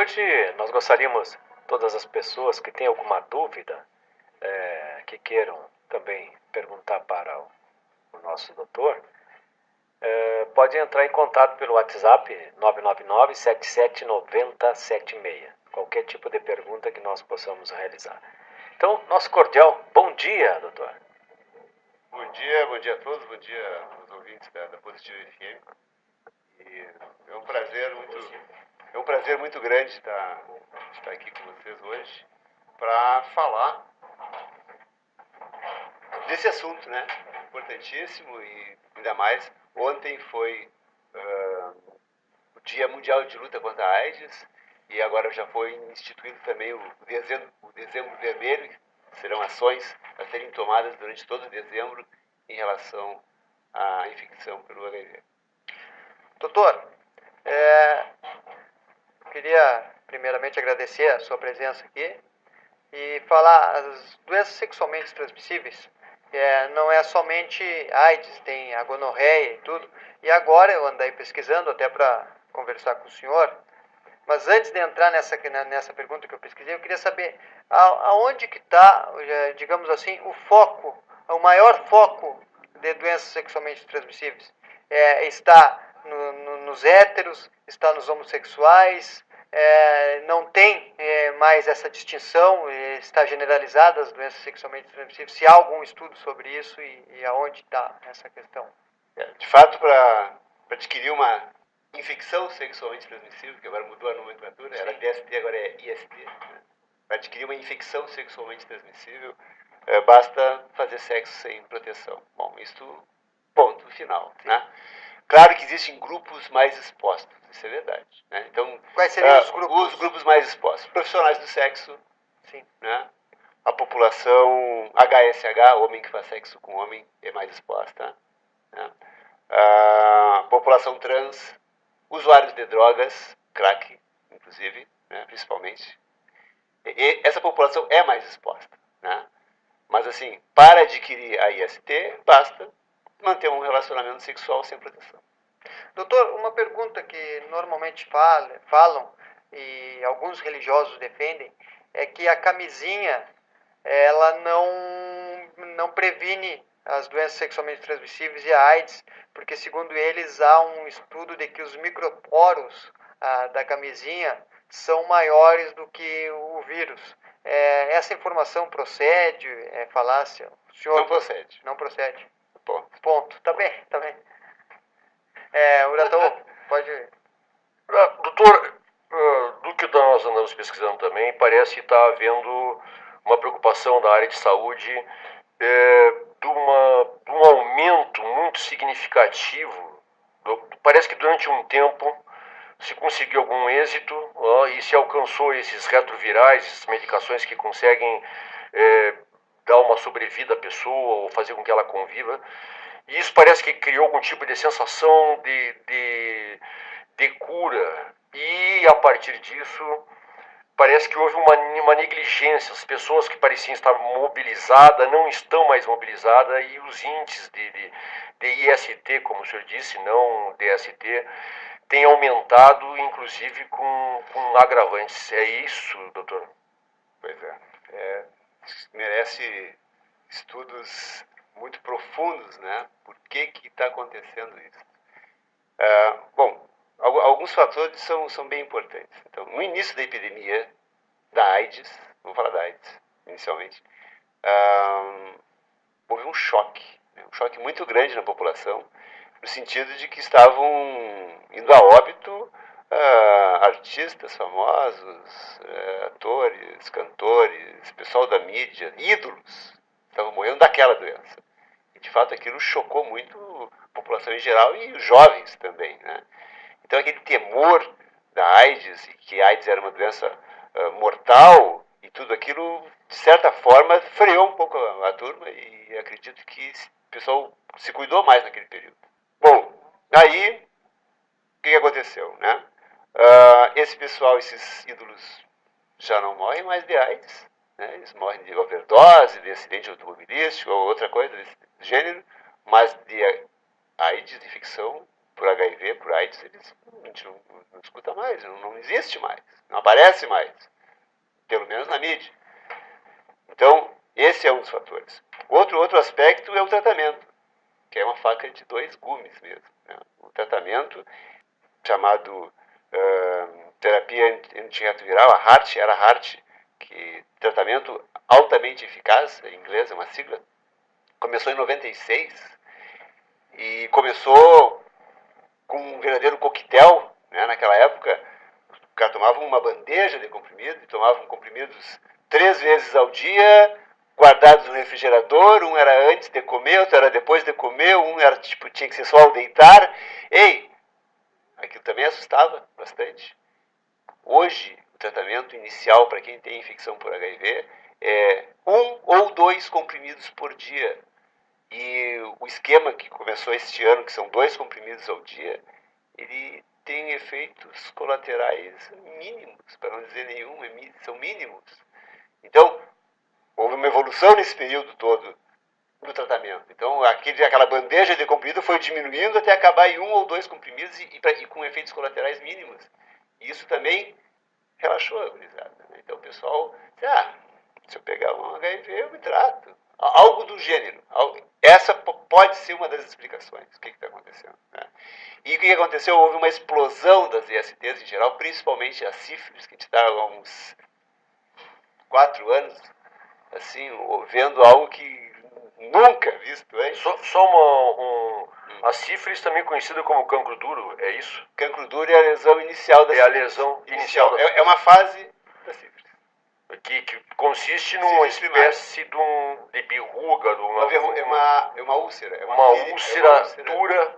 Hoje nós gostaríamos, todas as pessoas que têm alguma dúvida, que queiram também perguntar para o nosso doutor, pode entrar em contato pelo WhatsApp 999-779076. Qualquer tipo de pergunta que nós possamos realizar. Então, nosso cordial bom dia, doutor. Bom dia a todos, bom dia aos ouvintes da Positivo FM. E é um prazer muito grande estar aqui com vocês hoje para falar desse assunto, né? Importantíssimo e ainda mais ontem foi o Dia Mundial de Luta contra a AIDS e agora já foi instituído também o dezembro Vermelho. Serão ações a serem tomadas durante todo dezembro em relação à infecção pelo HIV. Doutor, queria primeiramente agradecer a sua presença aqui e falar as doenças sexualmente transmissíveis. Não é somente AIDS, tem a gonorreia e tudo. E agora eu andei pesquisando até para conversar com o senhor. Mas antes de entrar nessa pergunta que eu pesquisei, eu queria saber aonde que está, digamos assim, o maior foco de doenças sexualmente transmissíveis. Está nos héteros, está nos homossexuais, não tem mais essa distinção, está generalizada as doenças sexualmente transmissíveis. Se há algum estudo sobre isso e aonde está essa questão? De fato, para adquirir uma infecção sexualmente transmissível, que agora mudou a nomenclatura, era DST, agora é IST. Né? Para adquirir uma infecção sexualmente transmissível, basta fazer sexo sem proteção. Bom, isso, ponto final. Né? Claro que existem grupos mais expostos, isso é verdade. Né? Então, quais seriam os grupos? Os grupos mais expostos. Profissionais do sexo, sim. Né? A população HSH, homem que faz sexo com homem, é mais exposta. Né? A população trans, usuários de drogas, crack, inclusive, né, principalmente. E essa população é mais exposta. Né? Mas, assim, para adquirir a IST, basta manter um relacionamento sexual sem proteção. Doutor, uma pergunta que normalmente falam e alguns religiosos defendem é que a camisinha ela não previne as doenças sexualmente transmissíveis e a AIDS, porque segundo eles há um estudo de que os microporos da camisinha são maiores do que o vírus. Essa informação procede? É falácia? O senhor não procede. Não procede. Ponto. Tá bem, tá bem. Uratão, pode... Doutor, do que nós andamos pesquisando também, parece estar havendo uma preocupação da área de saúde de um aumento muito significativo. Parece que durante um tempo se conseguiu algum êxito e se alcançou esses retrovirais, essas medicações que conseguem dar uma sobrevida à pessoa ou fazer com que ela conviva. E isso parece que criou algum tipo de sensação de cura. E a partir disso, parece que houve uma negligência. As pessoas que pareciam estar mobilizadas não estão mais mobilizadas e os índices de IST, como o senhor disse, não DST, têm aumentado, inclusive com agravantes. É isso, doutor? Pois merece estudos muito profundos, né? Por que está acontecendo isso? Bom, alguns fatores são bem importantes. Então, no início da epidemia da AIDS, vamos falar da AIDS inicialmente, houve um choque muito grande na população, no sentido de que estavam indo a óbito artistas famosos, atores, cantores, pessoal da mídia, ídolos, estavam morrendo daquela doença. E, de fato, aquilo chocou muito a população em geral e os jovens também. Né? Então, aquele temor da AIDS, e que a AIDS era uma doença mortal, e tudo aquilo, de certa forma, freou um pouco a turma e acredito que o pessoal se cuidou mais naquele período. Bom, aí, o que aconteceu? Né? Esse pessoal, esses ídolos, já não morrem mais de AIDS, né? Eles morrem de overdose, de acidente automobilístico ou outra coisa desse gênero, mas de AIDS, de infecção, por HIV, por AIDS, a gente não escuta mais, não existe mais, não aparece mais, pelo menos na mídia. Então, esse é um dos fatores. Outro aspecto é o tratamento, que é uma faca de dois gumes mesmo, né? O tratamento, chamado terapia antirretroviral, a HAART, era a HAART, que tratamento altamente eficaz, em inglês é uma sigla, começou em 96 e começou com um verdadeiro coquetel, né? Naquela época, o cara tomava uma bandeja de comprimidos, e tomavam comprimidos 3 vezes ao dia, guardados no refrigerador, um era antes de comer, outro era depois de comer, um era tipo, tinha que ser só ao deitar. Ei, aquilo também assustava bastante. Hoje, o tratamento inicial para quem tem infecção por HIV é 1 ou 2 comprimidos por dia. E o esquema que começou este ano, que são 2 comprimidos ao dia, ele tem efeitos colaterais mínimos, para não dizer nenhum, são mínimos. Então, houve uma evolução nesse período todo do tratamento. Então, aquela bandeja de comprimido foi diminuindo até acabar em 1 ou 2 comprimidos e com efeitos colaterais mínimos. E isso também relaxou a gurizada, né? Então, o pessoal disse, se eu pegar um HIV, eu me trato. Algo do gênero. Essa pode ser uma das explicações do que está acontecendo, né? E o que aconteceu? Houve uma explosão das ISTs em geral, principalmente a sífilis, que a gente está há uns 4 anos, assim, vendo algo que nunca visto antes. A sífilis também conhecida como cancro duro, é isso? Cancro duro é a lesão inicial da sífilis. É a lesão inicial da sífilis. É uma fase da sífilis. Que consiste numa espécie de berruga, é uma úlcera. Uma úlcera dura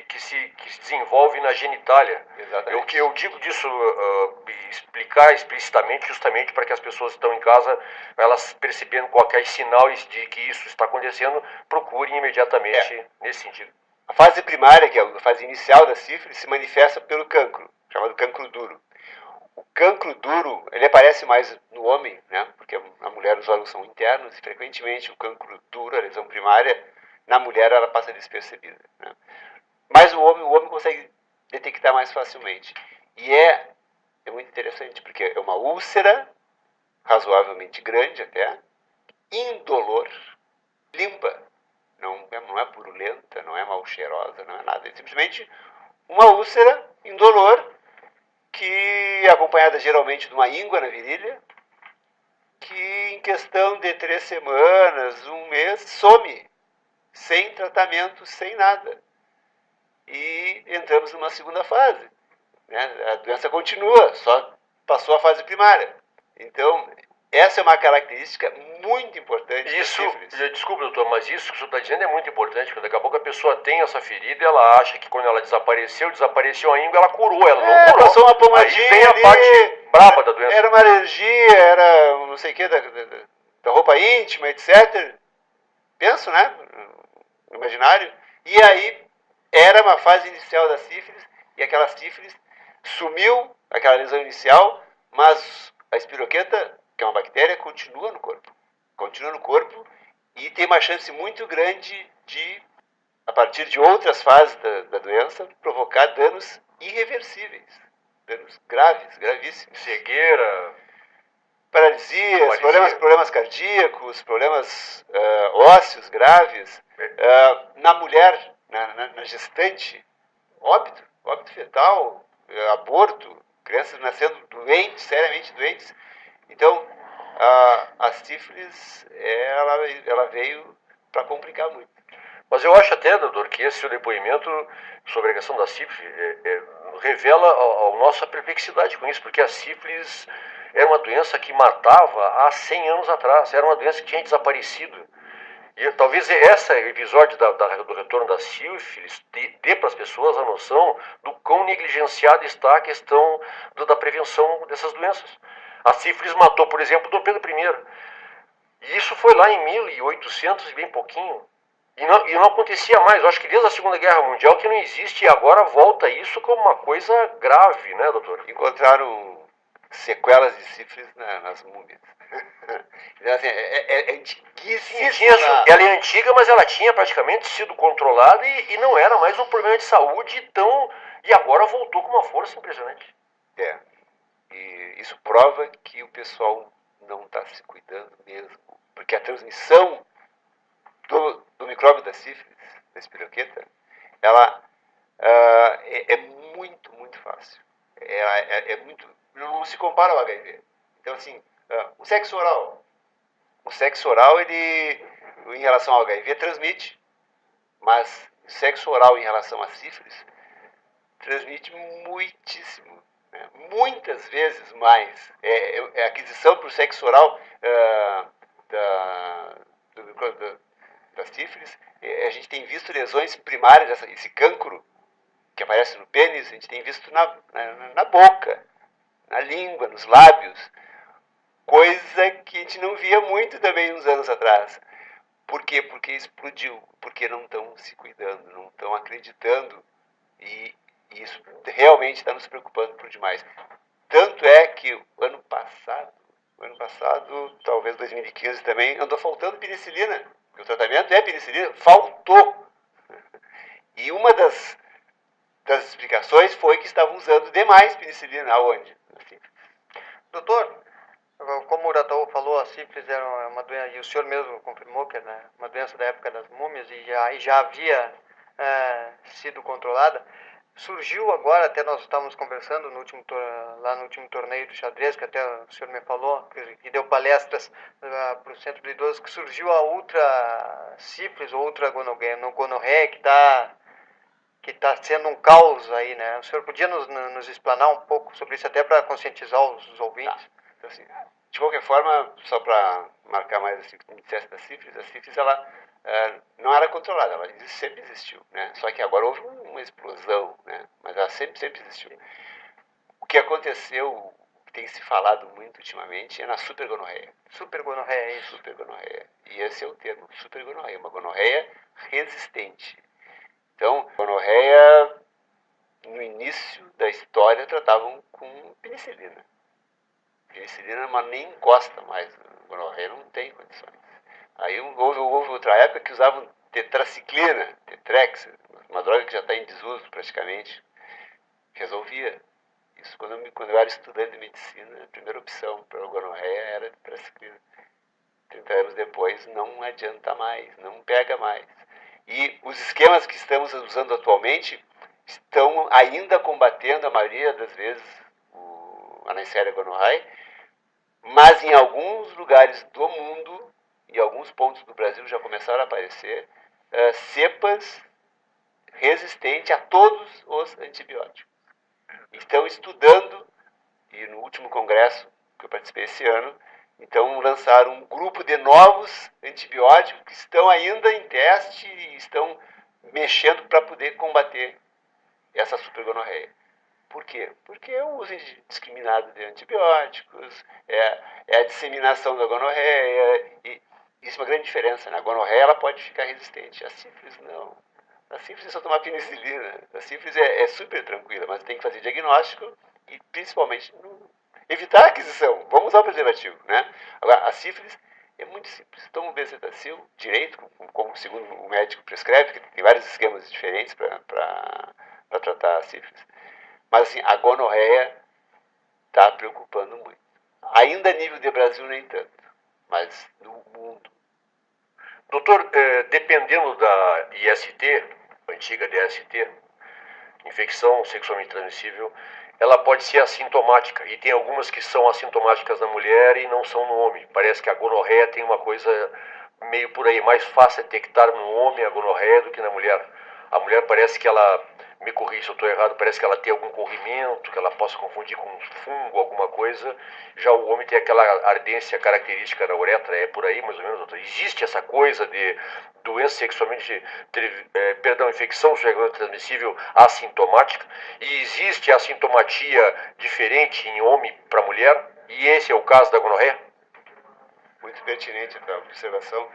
que se desenvolve na genitália. Exatamente. O que eu digo disso, explicar explicitamente, justamente para que as pessoas que estão em casa, elas percebendo qualquer sinal de que isso está acontecendo, procurem imediatamente nesse sentido. A fase primária, que é a fase inicial da sífilis, se manifesta pelo cancro, chamado cancro duro. O cancro duro, ele aparece mais no homem, né? Porque na mulher os órgãos são internos e frequentemente o cancro duro, a lesão primária, na mulher ela passa despercebida, né? Mas o homem consegue detectar mais facilmente. E é muito interessante, porque é uma úlcera razoavelmente grande até, indolor, limpa. Não é purulenta, não é mal cheirosa, não é nada. É simplesmente uma úlcera indolor, que é acompanhada geralmente de uma íngua na virilha, que em questão de 3 semanas, 1 mês, some, sem tratamento, sem nada. E entramos numa segunda fase, né? A doença continua, só passou a fase primária. Então, essa é uma característica muito importante da sífilis. Desculpa, doutor, mas isso que o senhor está dizendo é muito importante, porque daqui a pouco a pessoa tem essa ferida e ela acha que quando ela desapareceu a íngua, ela curou, ela não curou. Passou uma pomadinha. Aí vem a parte braba da doença. Era uma alergia, era não sei o que, da roupa íntima, etc. Penso, né? No imaginário. E aí, era uma fase inicial da sífilis, e aquela sífilis sumiu, aquela lesão inicial, mas a espiroqueta, que é uma bactéria, continua no corpo. Continua no corpo e tem uma chance muito grande de, a partir de outras fases da doença, provocar danos irreversíveis. Danos graves, gravíssimos. Cegueira, paralisias, problemas cardíacos, problemas ósseos graves. Na mulher, na gestante, óbito fetal, aborto, crianças nascendo doentes, seriamente doentes. Então, a sífilis, ela veio para complicar muito. Mas eu acho até, doutor, que esse seu depoimento sobre a questão da sífilis revela a nossa perplexidade com isso, porque a sífilis era uma doença que matava há 100 anos atrás, era uma doença que tinha desaparecido. E talvez esse episódio do retorno da sífilis dê para as pessoas a noção do quão negligenciada está a questão da prevenção dessas doenças. A sífilis matou, por exemplo, Dom Pedro I. E isso foi lá em 1800 e bem pouquinho. E não acontecia mais. Eu acho que desde a Segunda Guerra Mundial que não existe, e agora volta isso como uma coisa grave, né, doutor? Encontraram sequelas de sífilis nas múmias. Então, assim, é Sim, antiguíssima. ela é antiga, mas ela tinha praticamente sido controlada e não era mais um problema de saúde tão. E agora voltou com uma força impressionante. É. E isso prova que o pessoal não está se cuidando mesmo. Porque a transmissão do micróbio da sífilis, da espirocreta, ela é muito, muito fácil. É muito. Não se compara ao HIV. Então, assim, o sexo oral. O sexo oral, ele, em relação ao HIV, transmite. Mas o sexo oral em relação à sífilis transmite muitíssimo. Né? Muitas vezes mais. A aquisição por sexo oral da, da sífilis, a gente tem visto lesões primárias, esse cancro que aparece no pênis, a gente tem visto na boca, na língua, nos lábios, coisa que a gente não via muito também uns anos atrás. Por quê? Porque explodiu, porque não estão se cuidando, não estão acreditando, e isso realmente está nos preocupando por demais. Tanto é que o ano passado, talvez 2015 também, andou faltando penicilina, porque o tratamento é penicilina, faltou. E uma das explicações foi que estavam usando demais penicilina. Aonde? Assim. Doutor, como o Urataú falou, a sífilis era uma doença, e o senhor mesmo confirmou que era uma doença da época das múmias e já havia sido controlada. Surgiu agora, até nós estávamos conversando lá no último torneio do xadrez, que até o senhor me falou, que deu palestras para o centro de idosos, que surgiu a ultra sífilis ou ultra gonorreia, que está sendo um caos aí, né? O senhor podia nos explanar um pouco sobre isso, até para conscientizar os ouvintes? Tá. Então, assim, de qualquer forma, só para marcar mais assim, como disseste da sífilis, a sífilis ela não era controlada, ela sempre existiu, né? Só que agora houve uma explosão, né? Mas ela sempre existiu. O que aconteceu, o que tem se falado muito ultimamente, é na supergonorreia. Supergonorreia, é isso. Supergonorreia. E esse é o termo, supergonorreia, uma gonorreia resistente. Então, gonorreia, no início da história, tratavam com penicilina. Penicilina, mas nem encosta mais. Gonorreia não tem condições. Aí houve outra época que usavam tetraciclina, Tetrex, uma droga que já está em desuso praticamente. Resolvia. Isso quando eu era estudante de medicina, a primeira opção para a gonorreia era tetraciclina. 30 anos depois não adianta mais, não pega mais. E os esquemas que estamos usando atualmente estão ainda combatendo, a maioria das vezes, a Neisseria gonorrhoeae, mas em alguns lugares do mundo, e alguns pontos do Brasil já começaram a aparecer, cepas resistentes a todos os antibióticos. Estão estudando, e no último congresso que eu participei esse ano, então lançaram um grupo de novos antibióticos que estão ainda em teste e estão mexendo para poder combater essa supergonorreia. Por quê? Porque é o uso indiscriminado de antibióticos, é a disseminação da gonorreia, e isso é uma grande diferença, né? A gonorreia ela pode ficar resistente, a sífilis não. A sífilis é só tomar penicilina, a sífilis é super tranquila, mas tem que fazer diagnóstico e principalmente evitar a aquisição. Vamos usar o preservativo, né? Agora, a sífilis é muito simples. Toma o bezetacil direito, como segundo o médico prescreve, porque tem vários esquemas diferentes para tratar a sífilis. Mas assim, a gonorreia está preocupando muito. Ainda a nível de Brasil nem tanto, mas no mundo. Doutor, dependendo da IST, antiga DST, infecção sexualmente transmissível, ela pode ser assintomática. E tem algumas que são assintomáticas na mulher e não são no homem. Parece que a gonorreia tem uma coisa meio por aí. Mais fácil detectar no homem a gonorreia do que na mulher. A mulher parece que ela, me corrija se eu estou errado, parece que ela tem algum corrimento, que ela possa confundir com um fungo, alguma coisa. Já o homem tem aquela ardência característica da uretra, é por aí mais ou menos, doutor. Existe essa coisa de doença sexualmente, infecção sexualmente transmissível assintomática, e existe a sintomatia diferente em homem para mulher, e esse é o caso da gonorreia? Muito pertinente a tua observação.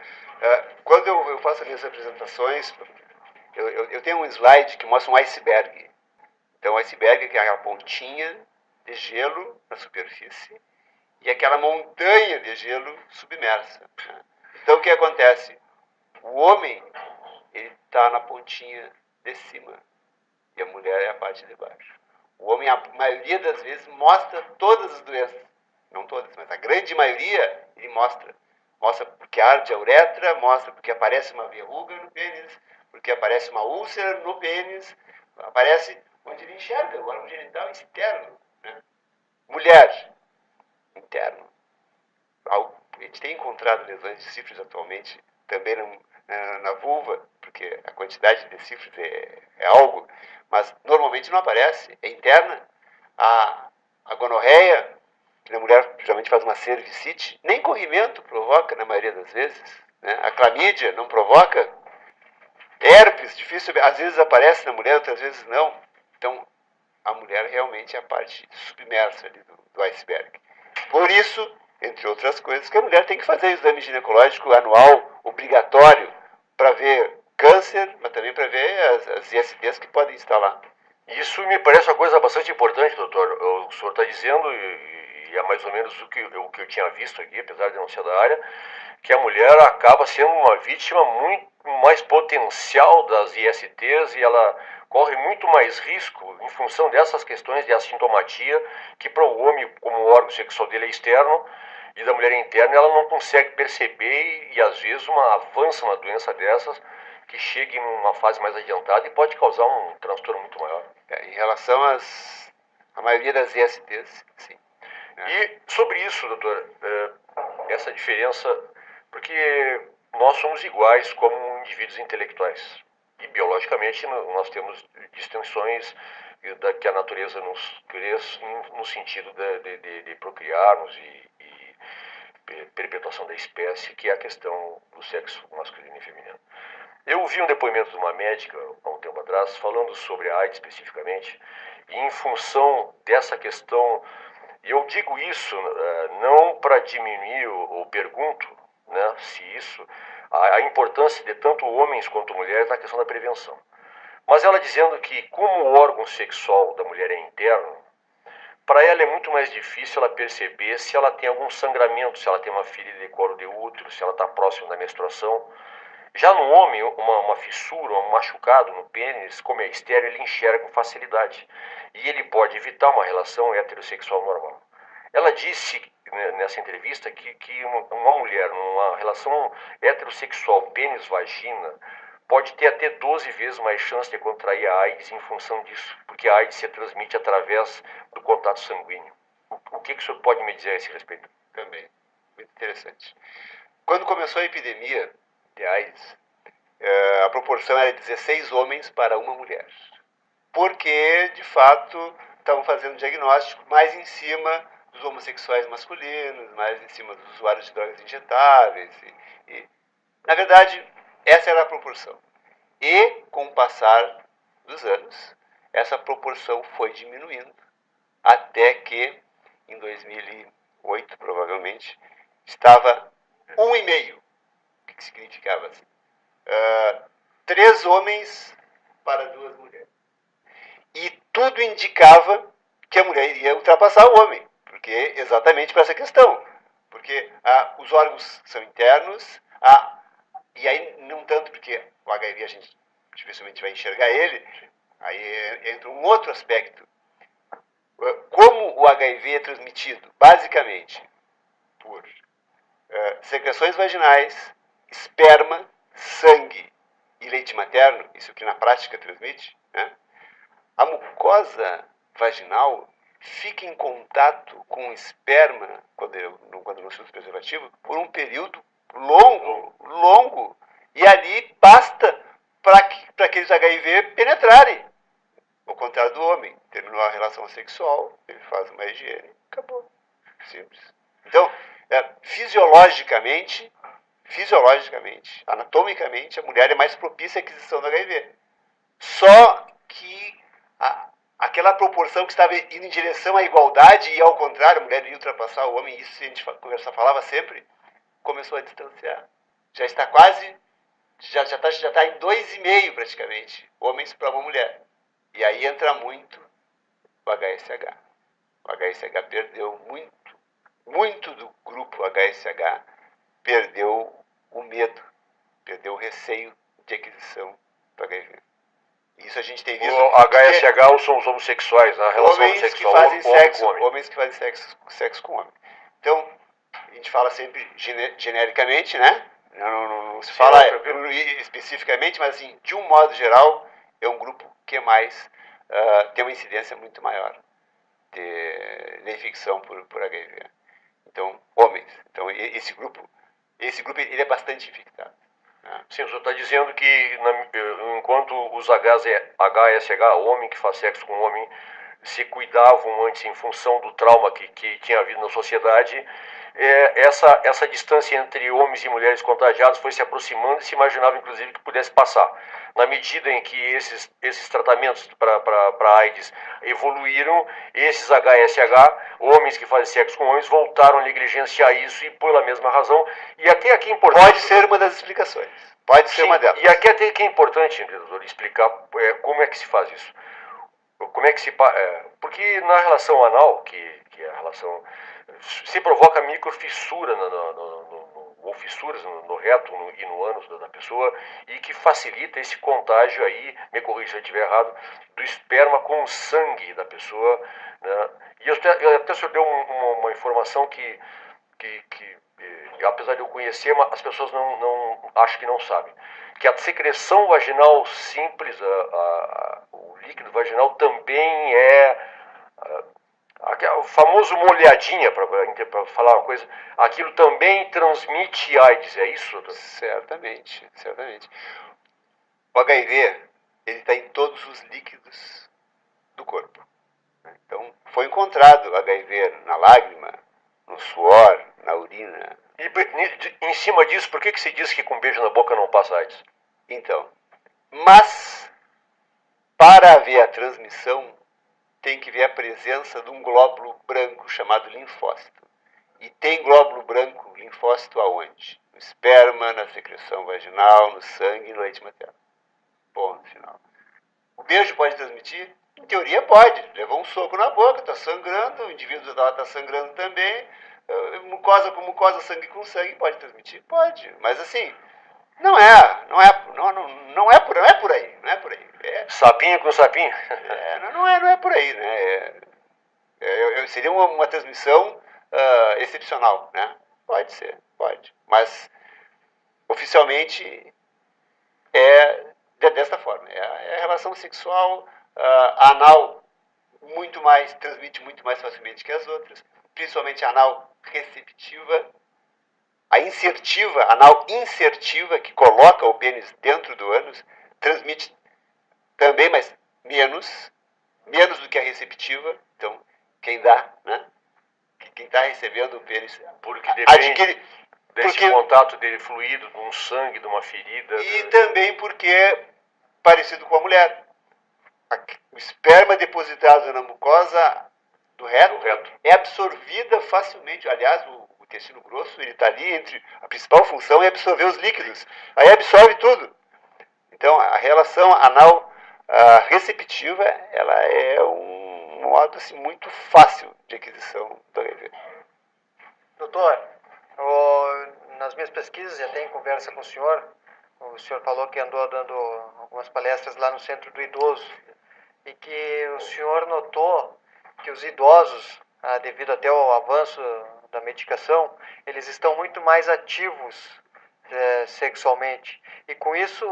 Quando eu faço as minhas apresentações, eu tenho um slide que mostra um iceberg. Então, o iceberg é aquela pontinha de gelo na superfície, e aquela montanha de gelo submersa. Né? Então, o que acontece? O homem, ele está na pontinha de cima, e a mulher é a parte de baixo. O homem, a maioria das vezes, mostra todas as doenças. Não todas, mas a grande maioria, ele mostra. Mostra porque arde a uretra, mostra porque aparece uma verruga no pênis, porque aparece uma úlcera no pênis, aparece onde ele enxerga, o órgão genital externo. Né? Mulher, interno. A gente tem encontrado lesões de sífilis atualmente, também na vulva, porque a quantidade de sífilis é algo, mas normalmente não aparece, é interna. A gonorreia, que na mulher geralmente faz uma cervicite, nem corrimento provoca na maioria das vezes. Né? A clamídia não provoca. Herpes, difícil, às vezes aparece na mulher, outras vezes não. Então, a mulher realmente é a parte submersa ali do iceberg. Por isso, entre outras coisas, que a mulher tem que fazer o exame ginecológico anual, obrigatório, para ver câncer, mas também para ver as ISTs que podem estar lá. Isso me parece uma coisa bastante importante, doutor. O senhor está dizendo, e é mais ou menos o que eu tinha visto aqui, apesar de não ser da área, que a mulher acaba sendo uma vítima muito mais potencial das ISTs e ela corre muito mais risco em função dessas questões de assintomatia, que para o homem, como o órgão sexual dele é externo, e da mulher é interna, ela não consegue perceber e às vezes avança uma doença dessas que chegue em uma fase mais adiantada e pode causar um transtorno muito maior. Em relação à maioria das ISTs, sim. E sobre isso, doutor, essa diferença, porque nós somos iguais como indivíduos intelectuais. E biologicamente nós temos distinções que a natureza nos cria no sentido de procriarmos e perpetuação da espécie, que é a questão do sexo masculino e feminino. Eu ouvi um depoimento de uma médica há um tempo atrás falando sobre a AIDS especificamente, e em função dessa questão, e eu digo isso não para diminuir ou pergunto, né, se isso, a importância de tanto homens quanto mulheres na questão da prevenção. Mas ela dizendo que como o órgão sexual da mulher é interno, para ela é muito mais difícil ela perceber se ela tem algum sangramento, se ela tem uma ferida de colo de útero, se ela está próxima da menstruação. Já no homem, uma fissura, um machucado no pênis, como é estéril, ele enxerga com facilidade. E ele pode evitar uma relação heterossexual normal. Ela disse nessa entrevista que uma mulher numa relação heterossexual pênis-vagina pode ter até 12 vezes mais chance de contrair a AIDS em função disso, porque a AIDS se transmite através do contato sanguíneo. O que o senhor pode me dizer a esse respeito? Também, muito interessante. Quando começou a epidemia de AIDS, a proporção era 16 homens para uma mulher. Porque, de fato, estavam fazendo diagnóstico mais em cima dos homossexuais masculinos, mais em cima dos usuários de drogas injetáveis. Na verdade, essa era a proporção. E, com o passar dos anos, essa proporção foi diminuindo, até que, em 2008, provavelmente, estava 1,5. O que significava assim? 3 homens para 2 mulheres. E tudo indicava que a mulher iria ultrapassar o homem, porque exatamente por essa questão. Porque os órgãos são internos, e aí não tanto porque o HIV a gente dificilmente vai enxergar ele, aí entra um outro aspecto. Como o HIV é transmitido? Basicamente por secreções vaginais, esperma, sangue e leite materno, isso que na prática transmite, né? A mucosa vaginal fica em contato com o esperma, quando não se usa preservativo, por um período longo, e ali basta para aqueles HIV penetrarem. Ao contrário do homem, terminou a relação sexual, ele faz uma higiene, acabou. Simples. Então, fisiologicamente, anatomicamente, a mulher é mais propícia à aquisição do HIV. Só que aquela proporção que estava indo em direção à igualdade e ao contrário, a mulher ia ultrapassar o homem, isso a gente falava sempre, começou a distanciar. Já está quase, já está em 2,5 praticamente, homens para uma mulher. E aí entra muito o HSH. O HSH perdeu muito muito do grupo HSH perdeu o medo, perdeu o receio de aquisição do HIV. Isso a gente tem visto. O HSH são os homossexuais, a relação homens homossexual, que fazem sexo, homem. homens que fazem sexo com homem. Então, a gente fala sempre genericamente, né? Não se fala especificamente, mas assim, de um modo geral, é um grupo que mais tem uma incidência muito maior de infecção por HIV. Então, homens. Então, esse grupo ele é bastante infectado. Né? Sim, o senhor está dizendo que enquanto os HSH, homem que faz sexo com homem, se cuidavam antes em função do trauma que tinha havido na sociedade, essa distância entre homens e mulheres contagiados foi se aproximando e se imaginava, inclusive, que pudesse passar. Na medida em que esses tratamentos para AIDS evoluíram, esses HSH, homens que fazem sexo com homens, voltaram a negligenciar isso e pela mesma razão. E até aqui é importante... Pode ser uma das explicações. Pode ser uma delas. E aqui até que é importante, doutor, explicar como é que se faz isso. Como é que se... porque na relação anal, que é a relação... se provoca microfissura ou fissuras no reto e no ânus da pessoa e que facilita esse contágio aí, me corrija se eu estiver errado, do esperma com o sangue da pessoa. Né? E até o senhor deu uma informação que apesar de eu conhecer, as pessoas não acho que não sabem. Que a secreção vaginal simples, o líquido vaginal também o famoso molhadinha, para falar uma coisa, aquilo também transmite AIDS, é isso, doutor? Certamente, certamente. O HIV, ele está em todos os líquidos do corpo. Então, foi encontrado HIV na lágrima, no suor, na urina. E em cima disso, por que se diz que com beijo na boca não passa AIDS? Então, mas para haver a transmissão, tem que ver a presença de um glóbulo branco chamado linfócito. E tem glóbulo branco linfócito aonde? No esperma, na secreção vaginal, no sangue e no leite materno. Ponto final. O beijo pode transmitir? Em teoria pode. Levou um soco na boca, está sangrando, o indivíduo está sangrando também. Mucosa com mucosa, sangue com sangue, pode transmitir? Pode. Mas assim, não é por aí. Não é por aí. Sapinho com sapinho? Não é por aí, né? Seria uma transmissão excepcional, né? Pode ser, pode. Mas oficialmente é desta forma. É a relação sexual anal transmite muito mais facilmente que as outras, principalmente a anal receptiva. A insertiva, a anal insertiva, que coloca o pênis dentro do ânus, transmite também, mas menos do que a receptiva. Então, quem dá, né? Quem está recebendo o pênis porque depende desse contato dele fluido, de um sangue, de uma ferida. E também porque é parecido com a mulher. O esperma depositado na mucosa do reto é absorvida facilmente. Aliás, o intestino grosso ele está ali a principal função é absorver os líquidos. Aí absorve tudo. Então, a relação anal receptiva ela é um modo assim, muito fácil de aquisição do HIV. Doutor, nas minhas pesquisas e até em conversa com o senhor falou que andou dando algumas palestras lá no Centro do Idoso e que o senhor notou que os idosos, devido até ao avanço da medicação, eles estão muito mais ativos sexualmente. E com isso,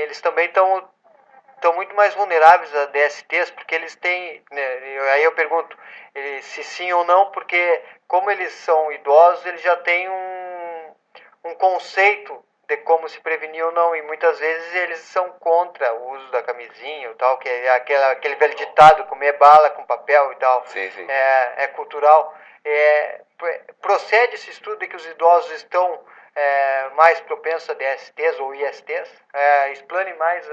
eles também estão muito mais vulneráveis a DSTs, porque eles têm... Né, aí eu pergunto se sim ou não, porque como eles são idosos, eles já têm um conceito de como se prevenir ou não, e muitas vezes eles são contra o uso da camisinha e tal, que é aquele velho ditado, comer bala com papel e tal. Sim, sim. É cultural. Procede esse estudo de que os idosos estão mais propensos a DSTs ou ISTs? Explane mais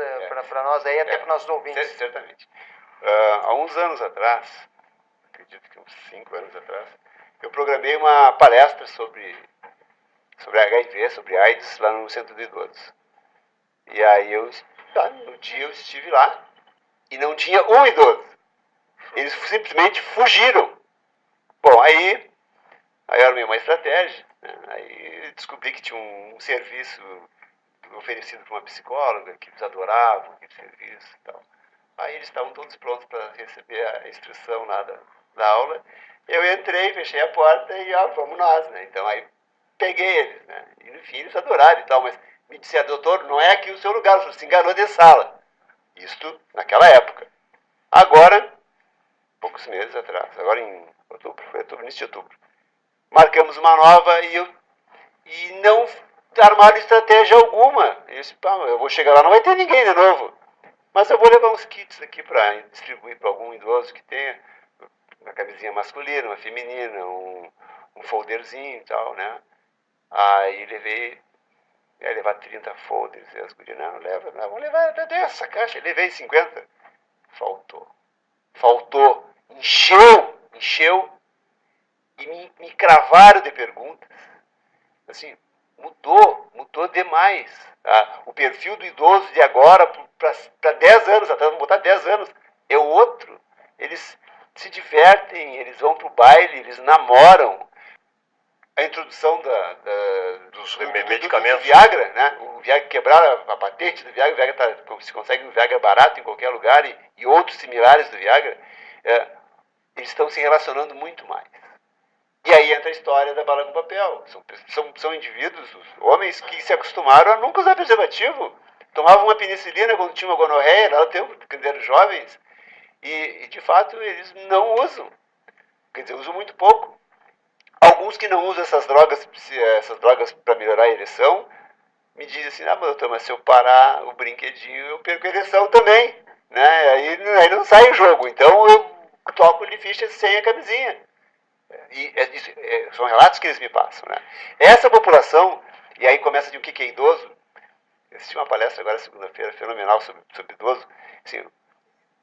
para nós aí, até para nossos ouvintes. Certamente. Há uns anos atrás, acredito que uns 5 anos atrás, eu programei uma palestra sobre HIV, sobre AIDS, lá no Centro de Idosos. E aí no dia eu estive lá e não tinha um idoso. Eles simplesmente fugiram. Bom, aí Aí era uma estratégia, né? Aí descobri que tinha um serviço oferecido por uma psicóloga, que eles adoravam aquele serviço e tal. Aí eles estavam todos prontos para receber a instrução lá da aula. Eu entrei, fechei a porta e, vamos nós, né? Então aí peguei eles, né? E no fim eles adoraram e tal, mas me disseram, doutor, não é aqui o seu lugar, o senhor se enganou de sala. Isto naquela época. Agora, poucos meses atrás, agora em outubro, foi início de outubro, marcamos uma nova e não armaram estratégia alguma. Eu disse, eu vou chegar lá, não vai ter ninguém de novo. Mas eu vou levar uns kits aqui para distribuir para algum idoso que tenha uma camisinha masculina, uma feminina, um folderzinho e tal, né? Aí ia levar 30 folders, e as gurias, não, leva, não, vou levar até essa caixa, levei 50. Faltou, encheu e me cravaram de perguntas. Assim, mudou demais. Tá? O perfil do idoso de agora para 10 anos atrás, vamos botar 10 anos, é outro. Eles se divertem, eles vão pro baile, eles namoram. A introdução dos medicamentos. Do Viagra, né? O Viagra quebraram a patente do Viagra, se consegue um Viagra barato em qualquer lugar e outros similares do Viagra, eles estão se relacionando muito mais. E aí entra a história da bala com papel. São indivíduos, homens que se acostumaram a nunca usar preservativo. Tomavam uma penicilina quando tinha uma gonorreia, lá no tempo, quando eram jovens, e de fato eles não usam. Quer dizer, usam muito pouco. Alguns que não usam essas drogas para melhorar a ereção, me dizem assim, mas doutor, mas se eu parar o brinquedinho, eu perco a ereção também. Né? Aí não sai o jogo. Então eu toco de ficha sem a camisinha. São relatos que eles me passam. Né? Essa população, e aí começa de o que é idoso. Eu assisti uma palestra agora segunda-feira, fenomenal, sobre idoso. Assim,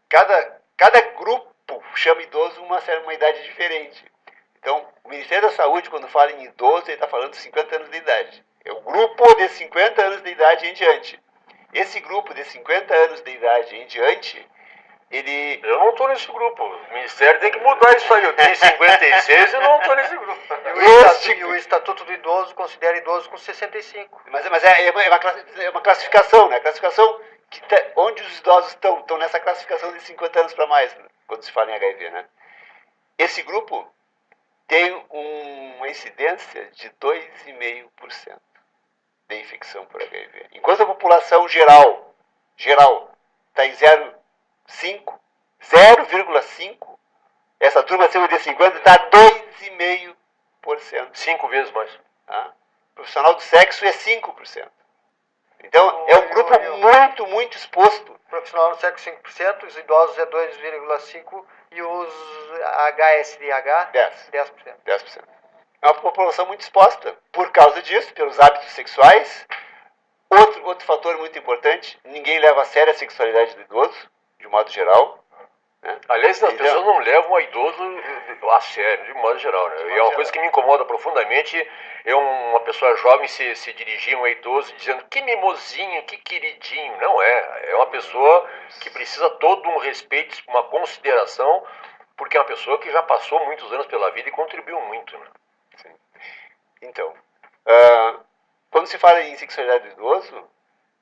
cada grupo chama idoso uma idade diferente. Então, o Ministério da Saúde, quando fala em idoso, ele está falando de 50 anos de idade. É o grupo de 50 anos de idade em diante. Esse grupo de 50 anos de idade em diante, ele... Eu não estou nesse grupo. O Ministério tem que mudar isso aí. Eu tenho 56 e não estou nesse grupo. E o Estatuto do Idoso considera idoso com 65. Mas é uma classificação, né? Classificação onde os idosos estão nessa classificação de 50 anos para mais, né? Quando se fala em HIV, né? Esse grupo tem uma incidência de 2,5% de infecção por HIV. Enquanto a população geral está em 0,5%, essa turma acima de 50 está 2,5%. 5 vezes mais. Tá? Profissional do sexo é 5%. Então, é um grupo muito exposto. Profissional do sexo 5%, os idosos é 2,5% e os HSDH 10%. 10%. É uma população muito exposta por causa disso, pelos hábitos sexuais. Outro fator muito importante, ninguém leva a sério a sexualidade do idoso, de modo geral. Né? Aliás, as pessoas não levam a idoso a sério, de modo geral. Né? E é uma coisa que me incomoda profundamente, é uma pessoa jovem se dirigir a um idoso dizendo que mimosinho, que queridinho. Não é. É uma pessoa que precisa todo um respeito, uma consideração, porque é uma pessoa que já passou muitos anos pela vida e contribuiu muito. Né? Sim. Então, quando se fala em sexualidade do idoso,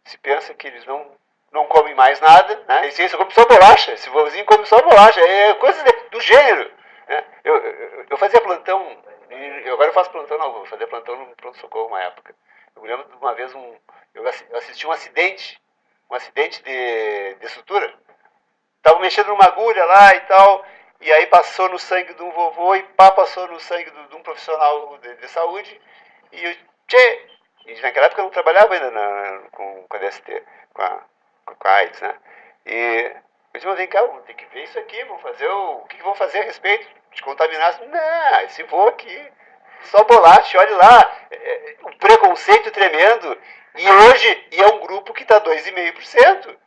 se pensa que eles não comem mais nada, né? Eles comem só bolacha, esse vozinho come só bolacha, é coisa do gênero. Né? Eu fazia plantão, agora eu faço plantão, não, vou fazer plantão no pronto-socorro uma época. Eu me lembro de uma vez, eu assisti um acidente de sutura. Estava mexendo numa agulha lá e tal, e aí passou no sangue de um vovô e passou no sangue de um profissional de saúde, e eu, e naquela época eu não trabalhava ainda com a DST, com a AIDS, né? E eu disse, vem cá, vamos ter que ver isso aqui, vamos fazer o que vão fazer a respeito de contaminar. Não, esse voo aqui, só bolacha, olha lá, um preconceito tremendo. E hoje, é um grupo que está 2,5%.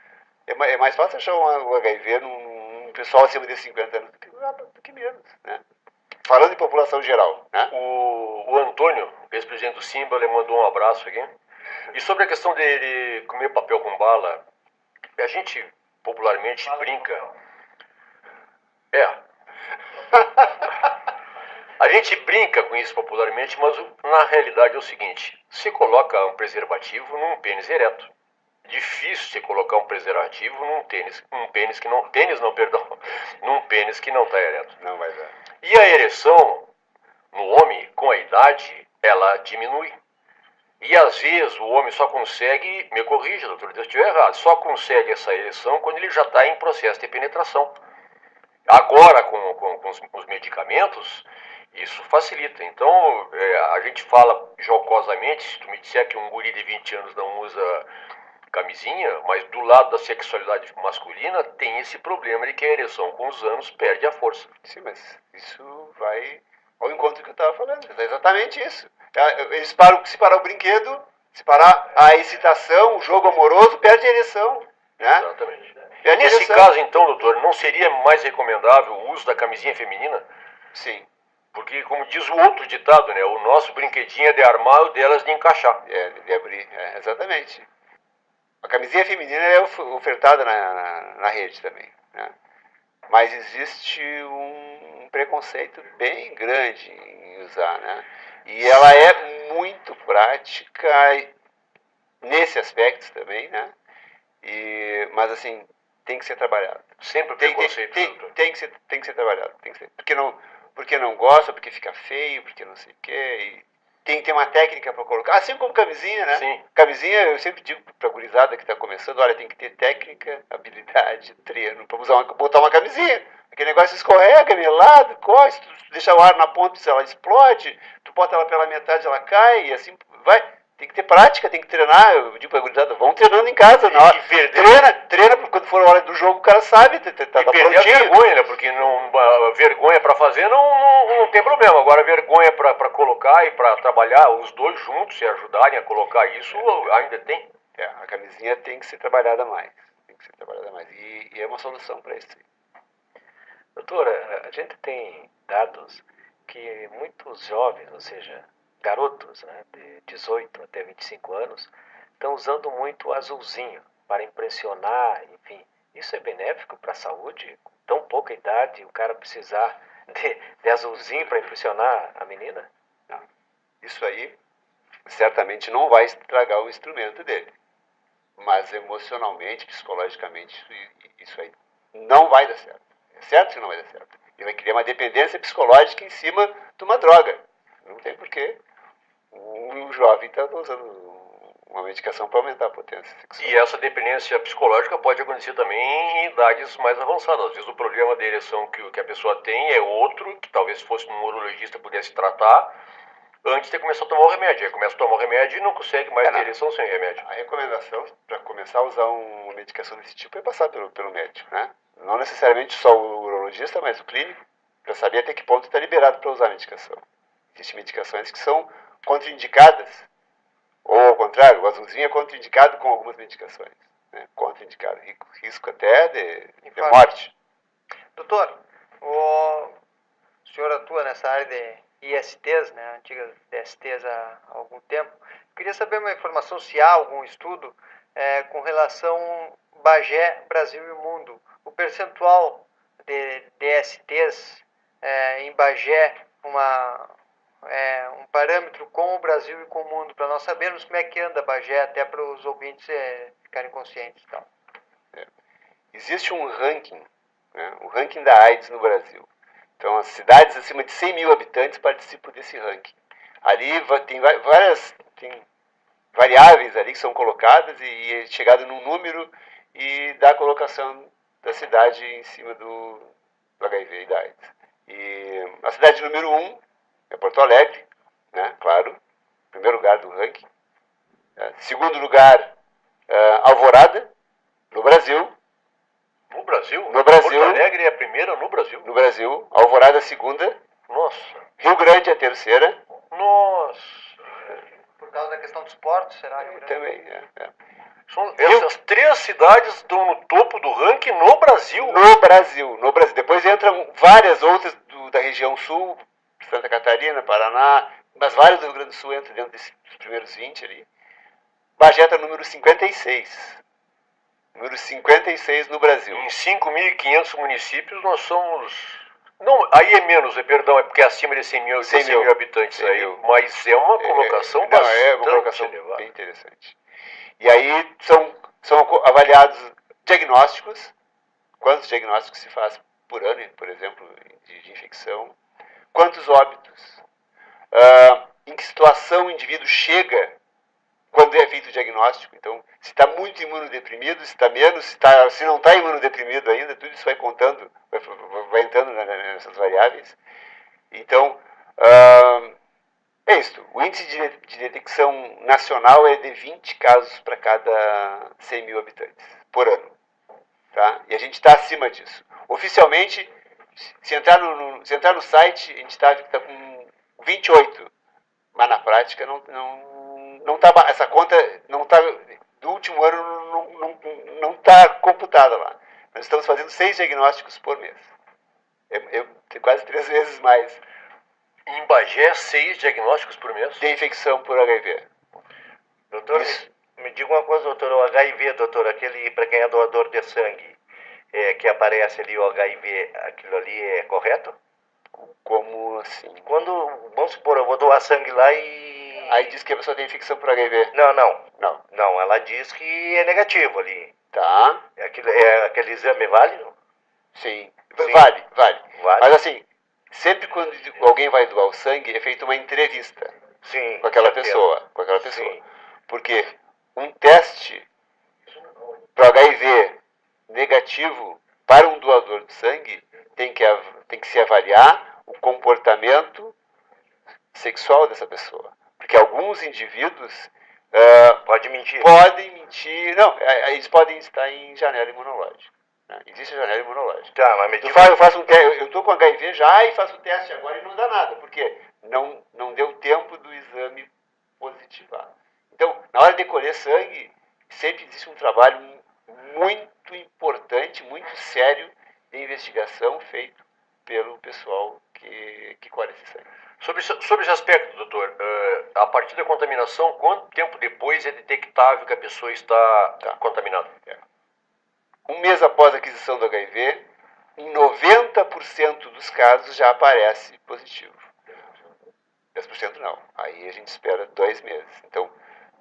É mais fácil achar o HIV num pessoal acima de 50 anos do que menos, né? Falando em população geral, né? O Antônio, ex-presidente do Simba, ele mandou um abraço aqui. E sobre a questão dele comer papel com bala, a gente popularmente brinca. A gente brinca com isso popularmente, mas na realidade é o seguinte: se coloca um preservativo num pênis ereto. Difícil você colocar um preservativo num pênis que não, perdão, num pênis que não está ereto. Não vai dar. E a ereção no homem, com a idade, ela diminui. E às vezes o homem só consegue, me corrija, doutor, se eu estiver errado, só consegue essa ereção quando ele já está em processo de penetração. Agora, com os medicamentos, isso facilita. Então, a gente fala jocosamente, se tu me disser que um guri de 20 anos não usa camisinha, mas do lado da sexualidade masculina tem esse problema de que a ereção com os anos perde a força. Sim, mas isso vai ao encontro do que eu estava falando. É exatamente isso. Eles param, se parar o brinquedo, se parar a excitação, o jogo amoroso, perde a ereção. Né? Exatamente. Perde a Nesse ereção. caso, então, doutor, não seria mais recomendável o uso da camisinha feminina? Sim. Porque, como diz o outro ditado, né, o nosso brinquedinho é de armar, o delas de encaixar. De abrir, exatamente. A camisinha feminina é ofertada na rede também. Né? Mas existe um preconceito bem grande em usar, né? E ela é muito prática nesse aspecto também, né? Mas assim, tem que ser trabalhado. Sempre preconceito, doutor. Tem que ser trabalhado. Tem que ser. Porque não gosta, porque fica feio, porque não sei o quê. Tem que ter uma técnica para colocar. Assim como camisinha, né? Sim. Camisinha, eu sempre digo para a gurizada que está começando, olha, tem que ter técnica, habilidade, treino, para botar uma camisinha. Aquele negócio escorrega, melado, corre, se tu deixar o ar na ponta, ela explode, tu bota ela pela metade, ela cai, e assim vai. Tem que ter prática, tem que treinar. Eu digo para a gurizada, vão treinando em casa. Na hora. Treina, porque quando for a hora do jogo, o cara sabe, tá perder prontinho. A vergonha, né? Porque a vergonha para fazer não tem problema. Agora, a vergonha para colocar e para trabalhar, os dois juntos se ajudarem a colocar isso, ainda tem. A camisinha tem que ser trabalhada mais. E é uma solução para isso. Doutora, a gente tem dados que muitos jovens, ou seja, garotos, né, de 18 até 25 anos, estão usando muito azulzinho para impressionar, enfim. Isso é benéfico para a saúde? Com tão pouca idade, o cara precisar de azulzinho para impressionar a menina? Não. Isso aí certamente não vai estragar o instrumento dele. Mas emocionalmente, psicologicamente, isso aí não vai dar certo. É certo que não vai dar certo. Ele vai criar uma dependência psicológica em cima de uma droga. Não tem porquê. Um jovem está usando uma medicação para aumentar a potência sexual. E essa dependência psicológica pode acontecer também em idades mais avançadas. Às vezes o problema de ereção que a pessoa tem é outro, que talvez fosse um urologista pudesse tratar antes de começar a tomar o remédio. Aí começa a tomar o remédio e não consegue mais ter ereção sem remédio. A recomendação para começar a usar uma medicação desse tipo é passar pelo médico, né? Não necessariamente só o urologista, mas o clínico, para saber até que ponto está liberado para usar a medicação. Existem medicações que são contraindicadas, ou ao contrário, o azulzinho é contraindicado com algumas medicações. Né? Contraindicado, risco até de morte. Doutor, o senhor atua nessa área de ISTs, né, antigas DSTs há algum tempo. Eu queria saber uma informação, se há algum estudo com relação Bagé, Brasil e Mundo. O percentual de DSTs em Bagé, um parâmetro com o Brasil e com o mundo, para nós sabermos como é que anda Bagé, até para os ouvintes ficarem conscientes. Então. Existe um ranking, né, o ranking da AIDS no Brasil. Então, as cidades acima de 100 mil habitantes participam desse ranking. Ali tem variáveis ali que são colocadas e é chegado num número e dá a colocação da cidade em cima do HIV e da AIDS. E a cidade número 1 é Porto Alegre, né, claro, primeiro lugar do ranking. Segundo lugar, Alvorada, no Brasil. No Brasil? No Brasil. Porto Alegre é a primeira no Brasil? No Brasil. Alvorada a segunda. Nossa. Rio Grande a terceira. Nossa. Por causa da questão dos portos, será? Também, Essas três cidades estão no topo do ranking no Brasil? No Brasil. Depois entram várias outras da região sul, Santa Catarina, Paraná, mas várias do Rio Grande do Sul entram dentro desses primeiros 20 ali. Bagé está número 56. Número 56 no Brasil. Em 5.500 municípios nós somos Não, aí é menos, perdão, é porque é acima de 100 mil habitantes 100 aí, mil. mas é uma colocação Não, bastante é uma colocação elevada. bem interessante. E aí são avaliados diagnósticos, quantos diagnósticos se faz por ano, por exemplo, de infecção, quantos óbitos, em que situação o indivíduo chega quando é feito o diagnóstico. Então, se está muito imunodeprimido, se está menos, se não está imunodeprimido ainda, tudo isso vai contando, vai entrando nessas variáveis. Então, é isso. O índice de detecção nacional é de 20 casos para cada 100 mil habitantes por ano. Tá? E a gente está acima disso. Oficialmente, se entrar no site, a gente está com 28. Mas na prática não tá, essa conta não está do último ano não está computada lá. Nós estamos fazendo 6 diagnósticos por mês. É quase 3 vezes mais. Em Bagé, 6 diagnósticos por mês? De infecção por HIV. Doutor, me diga uma coisa, doutor, o HIV, doutor, aquele para quem é doador de sangue, que aparece ali o HIV, aquilo ali é correto? Como assim? Quando, vamos supor, eu vou doar sangue lá e... Aí diz que a pessoa tem infecção por HIV. Não, ela diz que é negativo ali. Tá. Aquele exame válido? Sim. Sim. Vale. Vale. Mas assim, sempre quando alguém vai doar o sangue, é feita uma entrevista. Sim. Com aquela certeza. pessoa. Sim. Porque um teste para HIV negativo para um doador de sangue tem que se avaliar o comportamento sexual dessa pessoa. Porque alguns indivíduos Pode mentir. podem mentir. Não, eles podem estar em janela imunológica. Né? Existe a janela imunológica. Tá, mas me Eu diga... faço um teste, eu estou com HIV já e faço o teste agora e não dá nada. Por quê? Não deu tempo do exame positivar. Então, na hora de colher sangue, sempre existe um trabalho muito importante, muito sério de investigação feito pelo pessoal que colhe esse sangue. Sobre esse aspecto, doutor, a partir da contaminação, quanto tempo depois é detectável que a pessoa está contaminada? Um mês após a aquisição do HIV, em 90% dos casos já aparece positivo. 10% não. Aí a gente espera 2 meses. Então,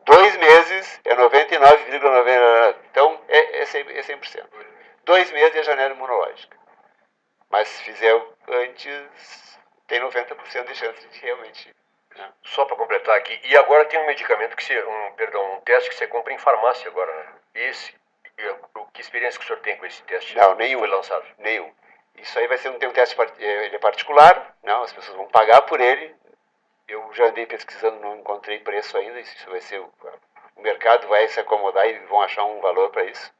2 meses é 99,99%. Então, é 100%. 2 meses é janela imunológica. Mas se fizer antes, tem 90% de chance de realmente... Né? Só para completar aqui, e agora tem um medicamento um teste que você compra em farmácia agora, né? Que experiência que o senhor tem com esse teste? Não, nenhum. Foi lançado? Nenhum. Isso aí vai ser um teste, ele é particular, não, as pessoas vão pagar por ele. Eu já andei pesquisando, não encontrei preço ainda, isso vai ser... O mercado vai se acomodar e vão achar um valor para isso.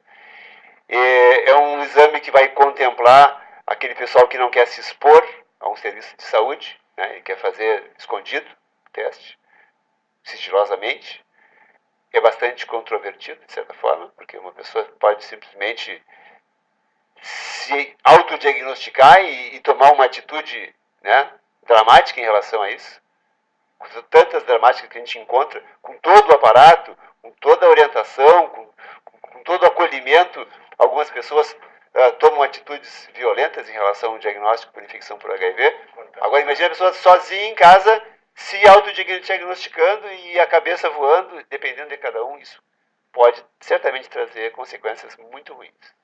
É um exame que vai contemplar aquele pessoal que não quer se expor a um serviço de saúde, né, e quer fazer escondido o teste, sigilosamente. É bastante controvertido, de certa forma, porque uma pessoa pode simplesmente se autodiagnosticar e tomar uma atitude, né, dramática em relação a isso. Tantas dramáticas que a gente encontra, com todo o aparato, com toda a orientação, com todo o acolhimento. Algumas pessoas tomam atitudes violentas em relação ao diagnóstico por infecção por HIV. Agora imagine a pessoa sozinha em casa, se autodiagnosticando e a cabeça voando, dependendo de cada um, isso pode certamente trazer consequências muito ruins.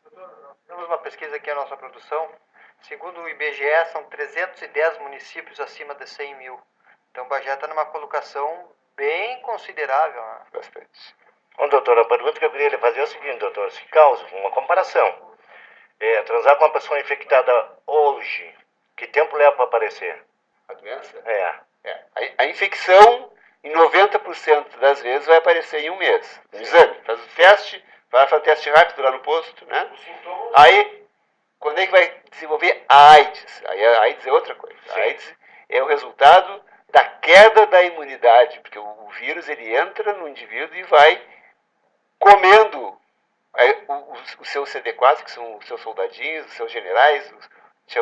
Temos uma pesquisa aqui na nossa produção. Segundo o IBGE, são 310 municípios acima de 100 mil. Então, Bagé está numa colocação bem considerável. Né? Bastante. Bom, doutor, a pergunta que eu queria lhe fazer é o seguinte, doutor. Se causa uma comparação. Transar com uma pessoa infectada hoje, que tempo leva para aparecer? A doença? É. A infecção, em 90% das vezes, vai aparecer em um mês. No exame, faz o teste, vai fazer o teste rápido lá no posto, né? Aí, quando é que vai desenvolver a AIDS? Aí a AIDS é outra coisa. A AIDS é o resultado da queda da imunidade, porque o vírus ele entra no indivíduo e vai comendo os seus CD4, que são os seus soldadinhos, os seus generais, a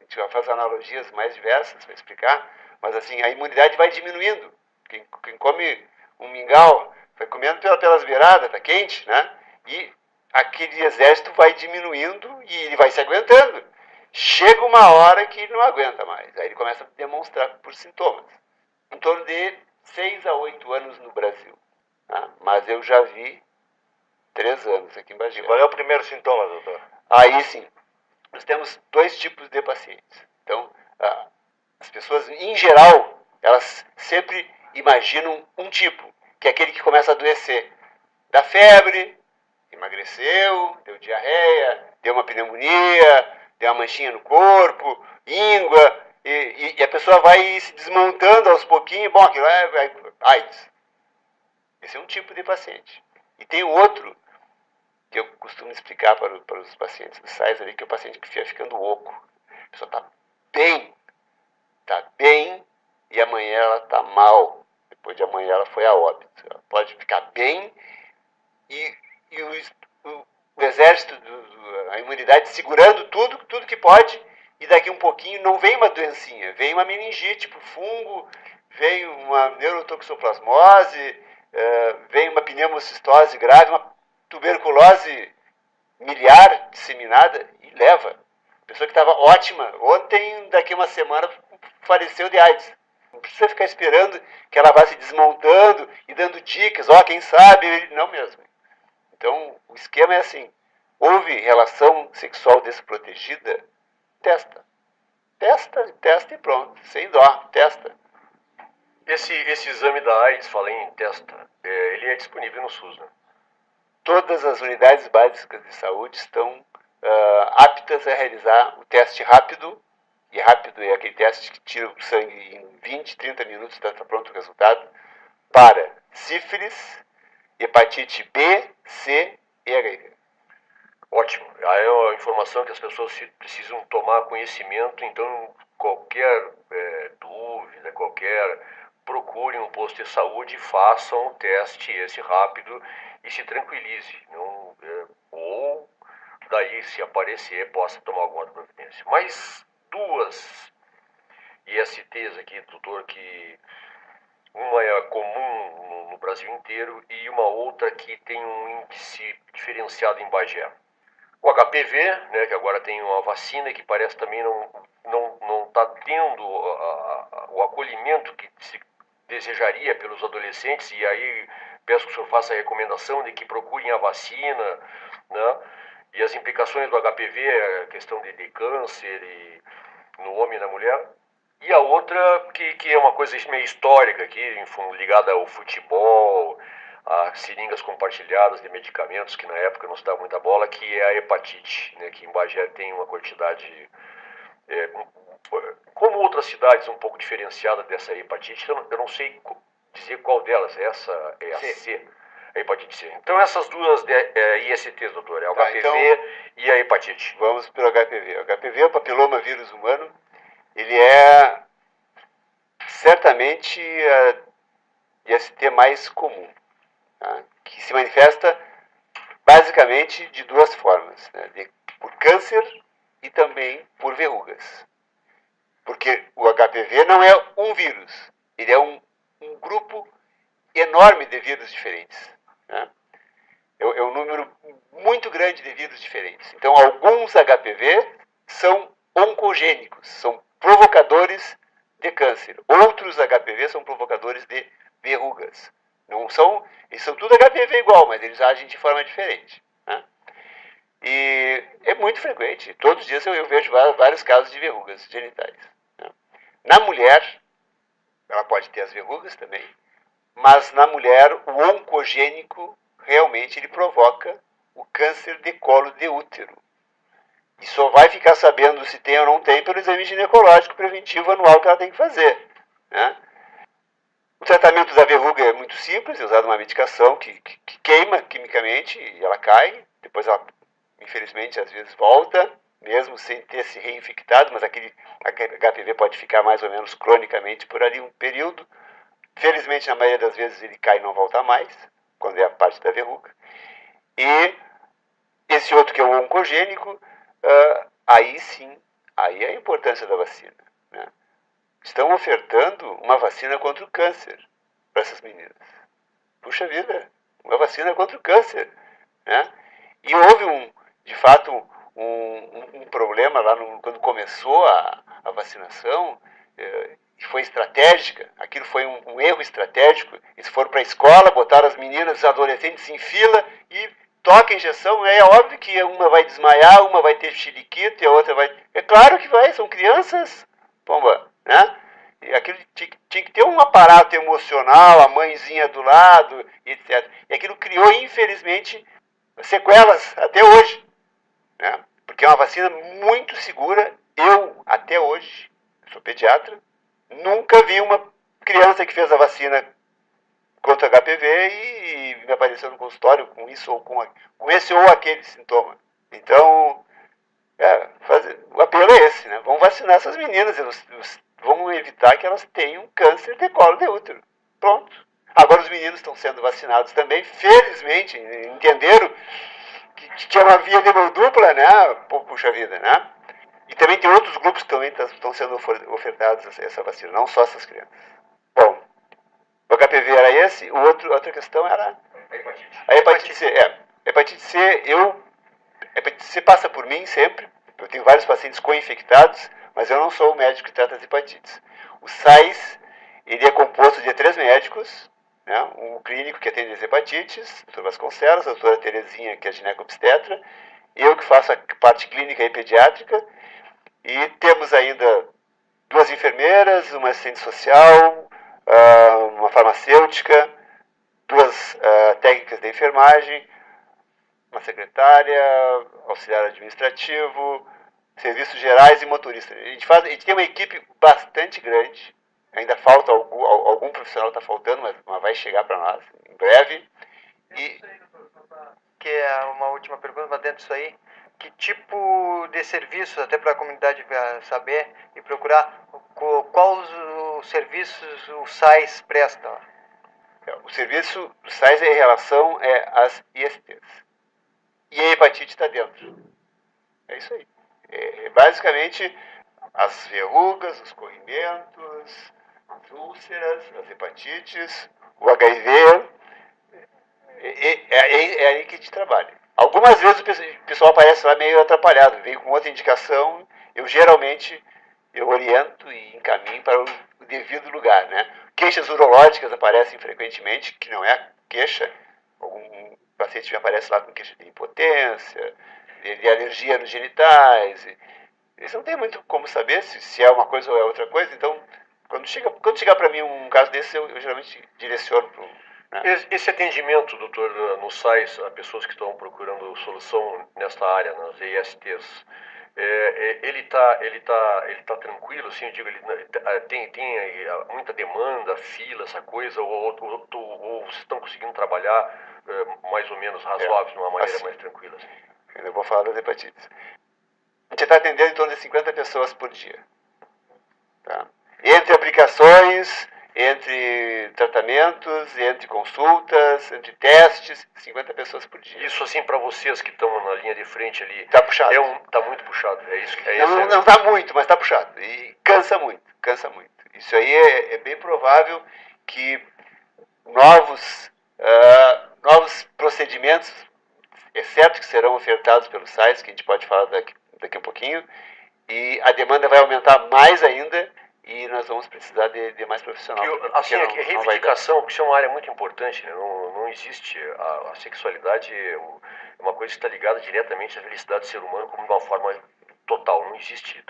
gente faz analogias mais diversas para explicar, mas assim, a imunidade vai diminuindo. Quem come um mingau vai comendo pelas beiradas, está quente, né? E aquele exército vai diminuindo e ele vai se aguentando. Chega uma hora que ele não aguenta mais. Aí ele começa a demonstrar por sintomas. Em torno de 6 a 8 anos no Brasil. Tá? Mas eu já vi 3 anos aqui em E Bagé. qual é o primeiro sintoma, doutor? Aí sim, nós temos 2 tipos de pacientes. Então, as pessoas, em geral, elas sempre imaginam um tipo, que é aquele que começa a adoecer. Dá febre, emagreceu, deu diarreia, deu uma pneumonia, deu uma manchinha no corpo, íngua, e a pessoa vai se desmontando aos pouquinhos. Bom, aquilo é AIDS. Esse é um tipo de paciente. E tem outro que eu costumo explicar para os pacientes do SAIS ali, que é o paciente que fica ficando oco. A pessoa está bem, e amanhã ela está mal. Depois de amanhã ela foi a óbito. Ela pode ficar bem e o exército, a imunidade segurando tudo que pode, e daqui um pouquinho não vem uma doencinha, vem uma meningite, tipo fungo, vem uma neurotoxoplasmose, vem uma pneumocistose grave, uma tuberculose miliar disseminada e leva. A pessoa que estava ótima ontem, daqui uma semana faleceu de AIDS. Não precisa ficar esperando que ela vá se desmontando e dando dicas, quem sabe, não mesmo. Então, o esquema é assim: houve relação sexual desprotegida, testa. Testa e pronto, sem dó, testa. Esse exame da AIDS, falei em testa, ele é disponível no SUS, né? Todas as unidades básicas de saúde estão aptas a realizar o teste rápido, e rápido é aquele teste que tira o sangue em 20, 30 minutos, está pronto o resultado, para sífilis, hepatite B, C e HIV. Ótimo. Aí é uma informação que as pessoas precisam tomar conhecimento, então qualquer dúvida, procure um posto de saúde, façam o teste esse rápido e se tranquilize. Não, ou daí, se aparecer, possa tomar alguma providência. Mais 2 ISTs aqui, doutor, que uma é comum no Brasil inteiro e uma outra que tem um índice diferenciado em Bagé. O HPV, né, que agora tem uma vacina que parece também não está tendo o acolhimento que se desejaria pelos adolescentes, e aí peço que o senhor faça a recomendação de que procurem a vacina, né, e as implicações do HPV, a questão de câncer no homem e na mulher. E a outra, que é uma coisa meio histórica aqui, ligada ao futebol, a seringas compartilhadas de medicamentos, que na época não se dava muita bola, que é a hepatite, né, que em Bagé tem uma quantidade, como outras cidades, um pouco diferenciada dessa hepatite. Eu não sei dizer qual delas, essa é a C. A hepatite C. Então essas 2 ISTs, doutor, é o HPV então, e a hepatite. Vamos para o HPV. O HPV é o papiloma vírus humano. Ele é certamente a IST mais comum, tá? Que se manifesta basicamente de 2 formas, né? Por câncer e também por verrugas. Porque o HPV não é um vírus, ele é um grupo enorme de vírus diferentes, né? É um número muito grande de vírus diferentes. Então, alguns HPV são oncogênicos, são provocadores de câncer. Outros HPV são provocadores de verrugas. Não são, eles são tudo HPV igual, mas eles agem de forma diferente, né? E é muito frequente. Todos os dias eu vejo vários casos de verrugas genitais, né? Na mulher, ela pode ter as verrugas também, mas na mulher o oncogênico realmente ele provoca o câncer de colo de útero. E só vai ficar sabendo se tem ou não tem pelo exame ginecológico preventivo anual que ela tem que fazer, né? O tratamento da verruga é muito simples, é usada uma medicação que queima quimicamente e ela cai. Depois ela, infelizmente, às vezes volta, mesmo sem ter se reinfectado, mas aquele HPV pode ficar mais ou menos cronicamente por ali um período. Felizmente, na maioria das vezes, ele cai e não volta mais, quando é a parte da verruga. E esse outro que é o oncogênico, aí sim, aí é a importância da vacina, né? Estão ofertando uma vacina contra o câncer para essas meninas. Puxa vida, uma vacina contra o câncer, né? E houve, de fato, um problema lá quando começou a vacinação, que foi estratégica, aquilo foi um erro estratégico. Eles foram para a escola, botaram as meninas, os adolescentes em fila e toca a injeção. É óbvio que uma vai desmaiar, uma vai ter chiliquito e a outra vai... É claro que vai, são crianças, pomba, né? E aquilo tinha que ter um aparato emocional, a mãezinha do lado, etc. E aquilo criou, infelizmente, sequelas até hoje, né? Porque é uma vacina muito segura. Eu, até hoje, sou pediatra, nunca vi uma criança que fez a vacina contra HPV e me apareceu no consultório com isso ou com esse ou aquele sintoma. Então, o apelo é esse, né? Vamos vacinar essas meninas, vamos evitar que elas tenham câncer de colo de útero. Pronto. Agora os meninos estão sendo vacinados também, felizmente, entenderam que é uma via de mão dupla, né? Puxa vida, né? E também tem outros grupos que também estão sendo ofertados essa vacina, não só essas crianças. Bom, o HPV era esse, outra questão era a hepatite C. Hepatite C passa por mim sempre. Eu tenho vários pacientes co-infectados, mas eu não sou o médico que trata as hepatites. O SAIS, ele é composto de 3 médicos, né? Um clínico que atende as hepatites, o Dr. Vasconcelos, a doutora Terezinha, que é ginecobstetra, eu que faço a parte clínica e pediátrica, e temos ainda 2 enfermeiras, uma assistente social, uma farmacêutica, 2 técnicas de enfermagem, uma secretária, auxiliar administrativo, serviços gerais e motorista. A gente tem uma equipe bastante grande, ainda falta algum profissional está faltando, mas vai chegar para nós em breve. E que é uma última pergunta, mas dentro disso aí, que tipo de serviços, até para a comunidade saber e procurar, quais os serviços o SAIS presta? O serviço do SAIS em relação às ISTs. E a hepatite está dentro. É isso aí. Basicamente, as verrugas, os corrimentos, as úlceras, as hepatites, o HIV, é aí que a gente trabalha. Algumas vezes o pessoal aparece lá meio atrapalhado, vem com outra indicação, geralmente eu oriento e encaminho para o devido lugar, né? Queixas urológicas aparecem frequentemente, que não é queixa. Algum paciente me aparece lá com queixa de impotência, de alergia nos genitais. Eles não têm muito como saber se é uma coisa ou é outra coisa, então quando chegar para mim um caso desse, eu geralmente direciono para Esse atendimento, doutor, no SAIS, a pessoas que estão procurando solução nesta área, nas ESTs, ele tá tranquilo, assim, eu digo, tem muita demanda, fila, essa coisa, ou vocês estão conseguindo trabalhar mais ou menos razoável, de uma maneira assim, mais tranquila? Assim. Eu vou falar das hepatites. A gente está atendendo em torno de 50 pessoas por dia. Tá? Entre aplicações, entre tratamentos, entre consultas, entre testes, 50 pessoas por dia. Isso, assim, para vocês que estão na linha de frente ali... Está puxado. Tá muito puxado, é isso? Não está muito, mas está puxado. E cansa muito, cansa muito. Isso aí é bem provável que novos procedimentos, exceto que serão ofertados pelo SAIS, que a gente pode falar daqui a pouquinho, e a demanda vai aumentar mais ainda e nós vamos precisar de mais profissional. Assim, a reivindicação, porque isso é uma área muito importante, né? Não existe a sexualidade, é uma coisa que está ligada diretamente à felicidade do ser humano como de uma forma total, não existe.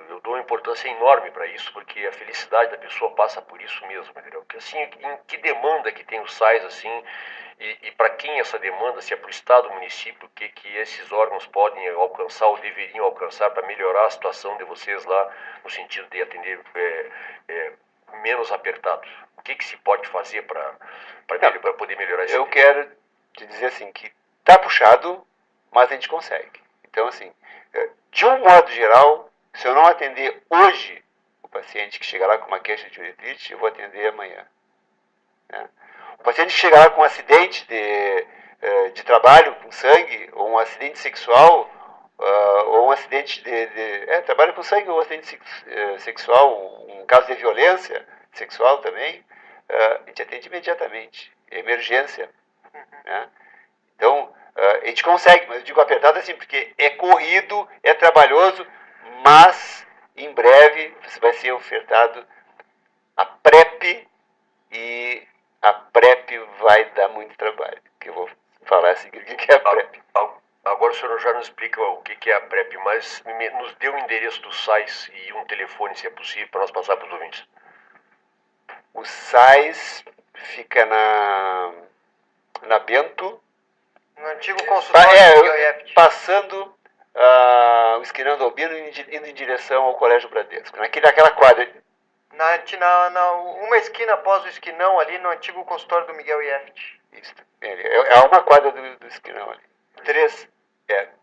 Eu dou uma importância enorme para isso, porque a felicidade da pessoa passa por isso mesmo, entendeu? Porque assim, em que demanda que tem o SAIS, assim, e para quem essa demanda, se é para o Estado, município, o que esses órgãos podem alcançar ou deveriam alcançar para melhorar a situação de vocês lá, no sentido de atender menos apertados? O que se pode fazer para poder melhorar isso? Eu quero te dizer assim, que tá puxado, mas a gente consegue. Então, assim, de um modo geral, se eu não atender hoje o paciente que chegar lá com uma queixa de uretrite, eu vou atender amanhã. Né? O paciente que chegar lá com um acidente de trabalho com sangue, ou um acidente sexual, ou um acidente trabalho com sangue ou um acidente sexual, um caso de violência sexual também, a gente atende imediatamente. É emergência. Né? Então, A gente consegue, mas eu digo apertado assim, porque é corrido, é trabalhoso, mas em breve vai ser ofertado a PrEP e a PrEP vai dar muito trabalho, que eu vou falar assim, o que é a PrEP. Agora o senhor já nos explica o que é a PrEP, mas nos dê o endereço do SAIS e um telefone, se é possível, para nós passar para os ouvintes. O SAIS fica na Bento, No antigo consultório do Miguel Yeft. passando o esquinão do Albino, indo em direção ao Colégio Bradesco, naquela quadra. Uma esquina após o esquinão ali no antigo consultório do Miguel Yeft. Isso. É uma quadra do esquinão ali.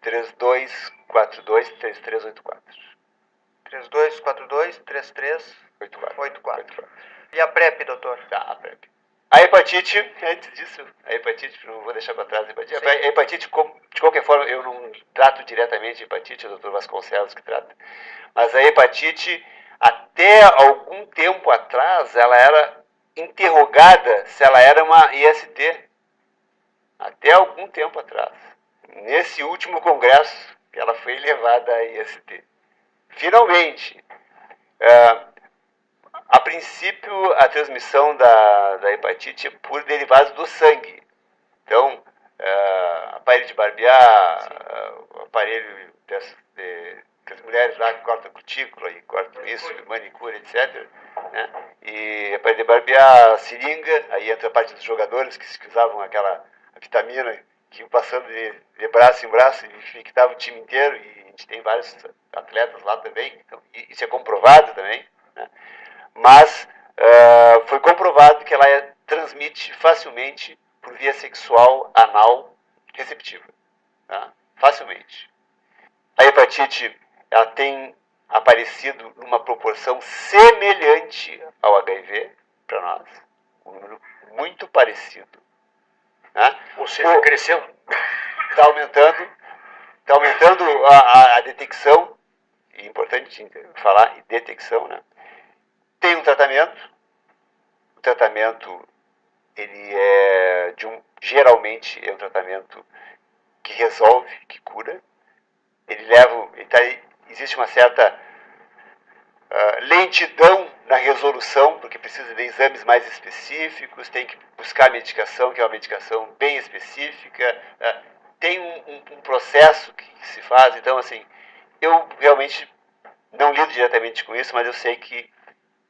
3242-3384. 3242-3384. E a PrEP, doutor? Tá, a PrEP. A hepatite, antes disso, não vou deixar para trás a hepatite. A hepatite, de qualquer forma, eu não trato diretamente a hepatite, é o Dr. Vasconcelos que trata. Mas a hepatite, até algum tempo atrás, ela era interrogada se ela era uma IST. Até algum tempo atrás. Nesse último congresso, ela foi levada à IST. Finalmente, a princípio, a transmissão da hepatite é por derivados do sangue. Então, aparelho de barbear, aparelho que as mulheres lá cortam cutícula e cortam isso, manicure, etc. Né? E aparelho de barbear, seringa, aí entra a parte dos jogadores que usavam aquela vitamina que iam passando de braço em braço e infectava o time inteiro, e a gente tem vários atletas lá também, então, isso é comprovado também, né? Mas foi comprovado que ela transmite facilmente por via sexual anal receptiva. Tá? Facilmente. A hepatite ela tem aparecido numa proporção semelhante ao HIV para nós. Um número muito parecido. Né? Ou seja, crescendo. Está aumentando a detecção, é importante falar em detecção, né? Tem um tratamento. O tratamento, ele geralmente é um tratamento que resolve, que cura. Existe uma certa lentidão na resolução, porque precisa de exames mais específicos, tem que buscar a medicação, que é uma medicação bem específica. Tem um processo que se faz. Então, assim, eu realmente não lido diretamente com isso, mas eu sei que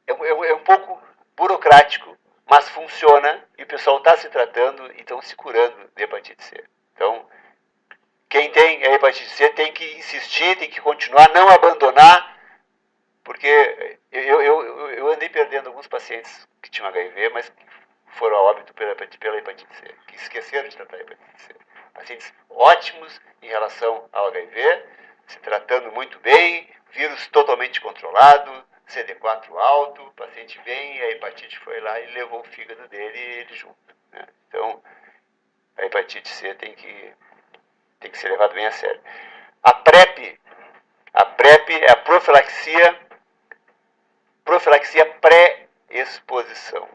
é um pouco burocrático, mas funciona e o pessoal está se tratando e estão se curando de hepatite C. Então, quem tem a hepatite C tem que insistir, tem que continuar, não abandonar, porque eu andei perdendo alguns pacientes que tinham HIV, mas foram a óbito pela hepatite C, que esqueceram de tratar a hepatite C. Pacientes ótimos em relação ao HIV, se tratando muito bem, vírus totalmente controlado, CD4 alto, o paciente vem, a hepatite foi lá e levou o fígado dele e ele junto. Né? Então, a hepatite C tem que ser levado bem a sério. A PrEP é a profilaxia pré-exposição.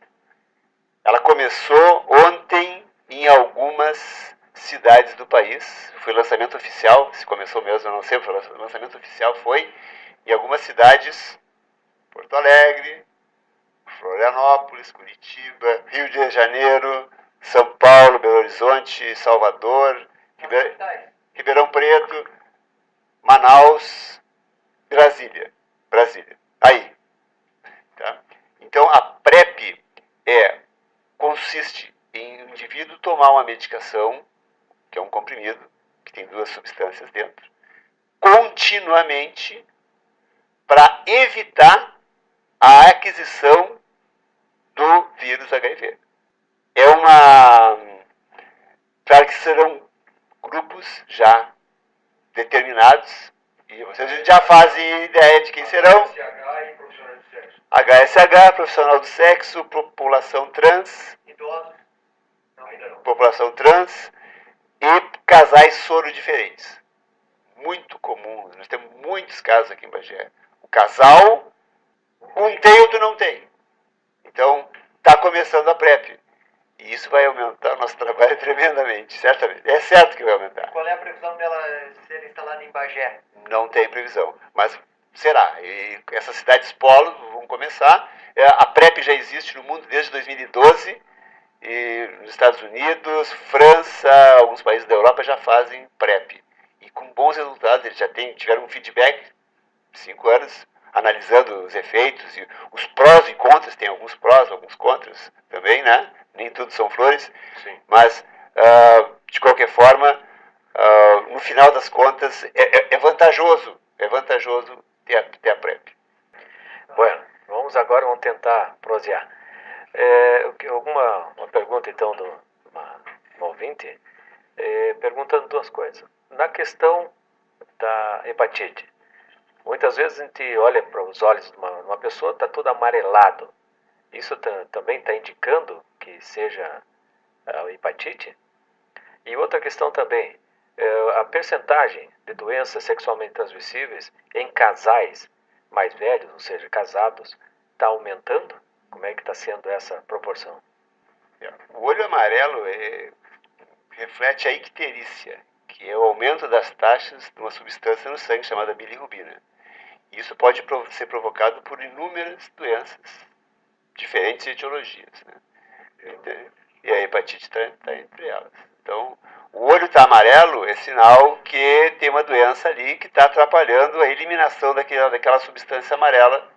Ela começou ontem em algumas cidades do país. Foi lançamento oficial, se começou mesmo, eu não sei, o lançamento oficial foi em algumas cidades: Porto Alegre, Florianópolis, Curitiba, Rio de Janeiro, São Paulo, Belo Horizonte, Salvador, Ribeirão Preto, Manaus, Brasília. Aí. Tá? Então, a PrEP consiste em o indivíduo tomar uma medicação, que é um comprimido, que tem 2 substâncias dentro, continuamente, para evitar a aquisição do vírus HIV. Claro que serão grupos já determinados, e vocês já fazem ideia de quem serão. HSH, profissional do sexo, população trans, Idosos? população trans e casais soro diferentes. Muito comum, nós temos muitos casos aqui em Bagé. O casal, um tem, outro não tem. Então, está começando a PrEP. E isso vai aumentar o nosso trabalho tremendamente, certamente. É certo que vai aumentar. Qual é a previsão dela ser instalada em Bagé? Não tem previsão, mas será. E essas cidades polo vão começar. A PrEP já existe no mundo desde 2012. E nos Estados Unidos, França, alguns países da Europa já fazem PrEP. E com bons resultados, eles já tiveram um feedback de 5 anos, analisando os efeitos e os prós e contras. Tem alguns prós, alguns contras também, né? Nem tudo são flores. Sim. Mas, de qualquer forma, no final das contas, é vantajoso ter a PrEP. Bueno, vamos tentar prosear. Uma pergunta, então, de uma ouvinte, perguntando duas coisas. Na questão da hepatite, muitas vezes a gente olha para os olhos de uma pessoa, está todo amarelado. Isso também está indicando que seja a hepatite? E outra questão também, a percentagem de doenças sexualmente transmissíveis em casais mais velhos, ou seja, casados, está aumentando? Como é que está sendo essa proporção? O olho amarelo reflete a icterícia, que é o aumento das taxas de uma substância no sangue chamada bilirrubina. Isso pode ser provocado por inúmeras doenças, diferentes etiologias, né? E a hepatite está entre elas. Então, o olho está amarelo é sinal que tem uma doença ali que está atrapalhando a eliminação daquela substância amarela.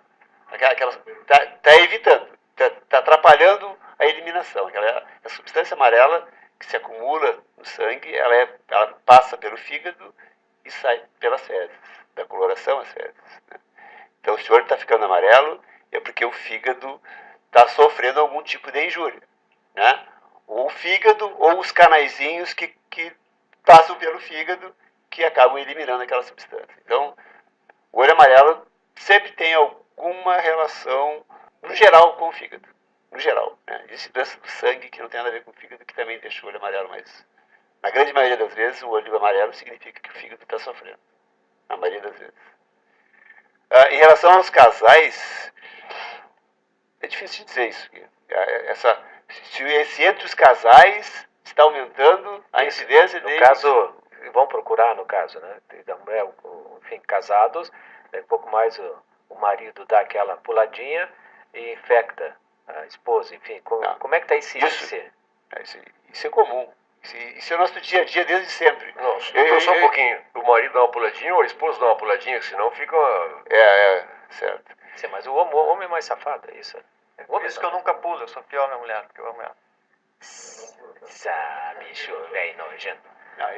Está evitando, está atrapalhando a eliminação. A substância amarela que se acumula no sangue, ela passa pelo fígado e sai pelas fezes, da coloração às fezes, né? Então, se o olho está ficando amarelo, é porque o fígado está sofrendo algum tipo de injúria, né? Ou o fígado, ou os canaizinhos que passam pelo fígado, que acabam eliminando aquela substância. Então, o olho amarelo sempre tem alguma relação, no geral, com o fígado. No geral, né? Existe doença do sangue que não tem nada a ver com o fígado, que também deixa o olho amarelo, mas na grande maioria das vezes, o olho amarelo significa que o fígado está sofrendo. Na maioria das vezes. Em relação aos casais, é difícil dizer isso. Se entre os casais está aumentando a incidência de... No caso, vão procurar, no caso, né? Enfim, casados, um pouco mais o marido dá aquela puladinha e infecta a esposa, enfim. Como é que está esse índice? Isso é comum. Isso é o nosso dia a dia desde sempre. Não, só um pouquinho. O marido dá uma puladinha ou a esposa dá uma puladinha, senão fica... Certo. Sim, mas o homem é mais safado, é isso? Por isso que eu nunca pulo, eu sou fiel à minha mulher, porque eu amo ela. Bicho velho nojento. Não,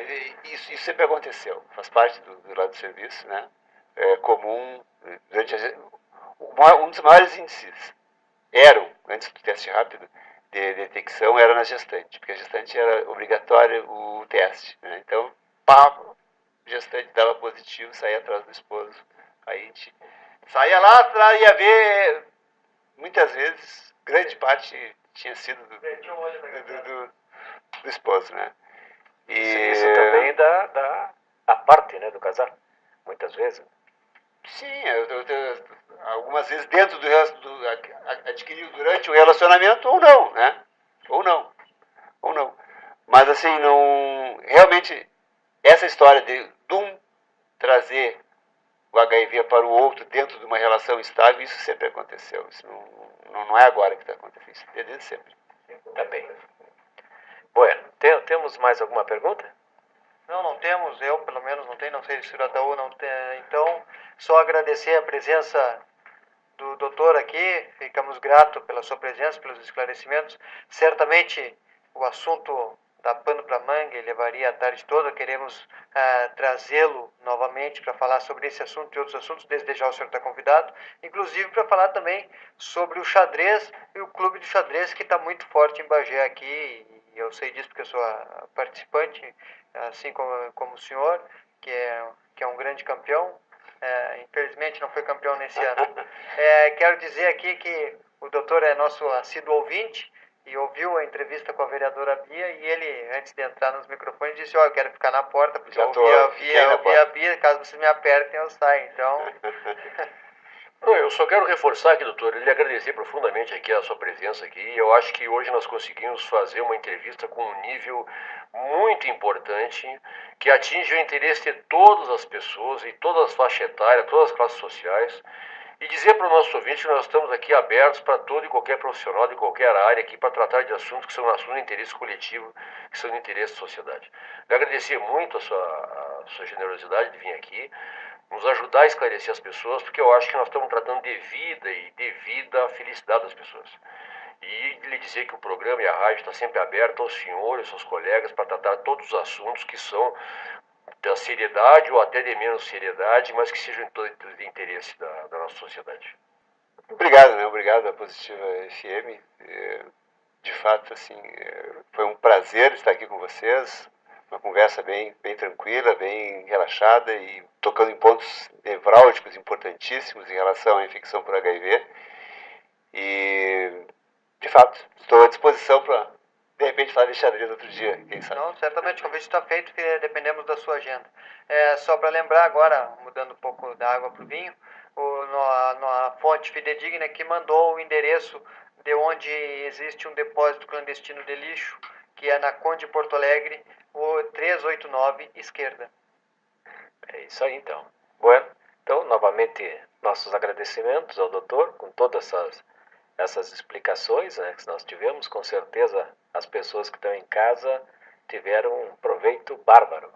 isso sempre aconteceu. Faz parte do lado do serviço, né? É comum, um dos maiores índices antes do teste rápido, de detecção era na gestante, porque a gestante era obrigatório o teste, né? Então, o gestante dava positivo, saía atrás do esposo, aí a gente saía lá atrás, ia ver, muitas vezes, grande parte tinha sido do esposo, né? Isso também dá a parte, né, do casal, muitas vezes. Sim, algumas vezes dentro adquiriu durante o relacionamento ou não, né? Ou não. Mas assim, realmente, essa história de um trazer o HIV para o outro dentro de uma relação estável, isso sempre aconteceu. Isso não é agora que está acontecendo, isso é desde sempre. Tá bem. Bueno, temos mais alguma pergunta? Não temos, eu pelo menos não tenho, não sei se o Iraúna não tem. Então, só agradecer a presença do doutor aqui, ficamos gratos pela sua presença, pelos esclarecimentos. Certamente o assunto dá pano para manga e levaria a tarde toda, queremos trazê-lo novamente para falar sobre esse assunto e outros assuntos, desde já o senhor está convidado, inclusive para falar também sobre o xadrez e o clube de xadrez que está muito forte em Bagé aqui, e eu sei disso porque eu sou a participante, assim como o senhor, que é um grande campeão. Infelizmente não foi campeão nesse ano. Quero dizer aqui que o doutor é nosso assíduo ouvinte e ouviu a entrevista com a vereadora Bia e ele, antes de entrar nos microfones, disse, eu quero ficar na porta, porque eu ouvi a Bia, caso vocês me apertem eu saio. Então, Não, eu só quero reforçar aqui, doutor, lhe agradecer profundamente aqui a sua presença aqui. Eu acho que hoje nós conseguimos fazer uma entrevista com um nível muito importante, que atinge o interesse de todas as pessoas, e todas as faixas etárias, todas as classes sociais. E dizer para o nosso ouvinte que nós estamos aqui abertos para todo e qualquer profissional de qualquer área aqui para tratar de assuntos que são assuntos de interesse coletivo, que são de interesse da sociedade. Eu agradecer muito a sua generosidade de vir aqui, nos ajudar a esclarecer as pessoas, porque eu acho que nós estamos tratando de vida e de vida a felicidade das pessoas. E lhe dizer que o programa e a rádio está sempre aberto aos senhores, aos seus colegas, para tratar todos os assuntos que são da seriedade ou até de menos seriedade, mas que sejam de interesse da nossa sociedade. Obrigado, né? Obrigado à Positiva FM. De fato, assim, foi um prazer estar aqui com vocês. Uma conversa bem tranquila, bem relaxada e tocando em pontos nevrálgicos importantíssimos em relação à infecção por HIV. E, de fato, estou à disposição para, de repente, falar de xadrez outro dia, quem sabe. Não, certamente o convite está feito, que dependemos da sua agenda. Só para lembrar agora, mudando um pouco da água para o vinho, na fonte fidedigna que mandou o endereço de onde existe um depósito clandestino de lixo, que é na Conde Porto Alegre, o 389 esquerda. É isso aí, então. Bueno, então, novamente, nossos agradecimentos ao doutor, com todas essas explicações, né, que nós tivemos. Com certeza, as pessoas que estão em casa tiveram um proveito bárbaro.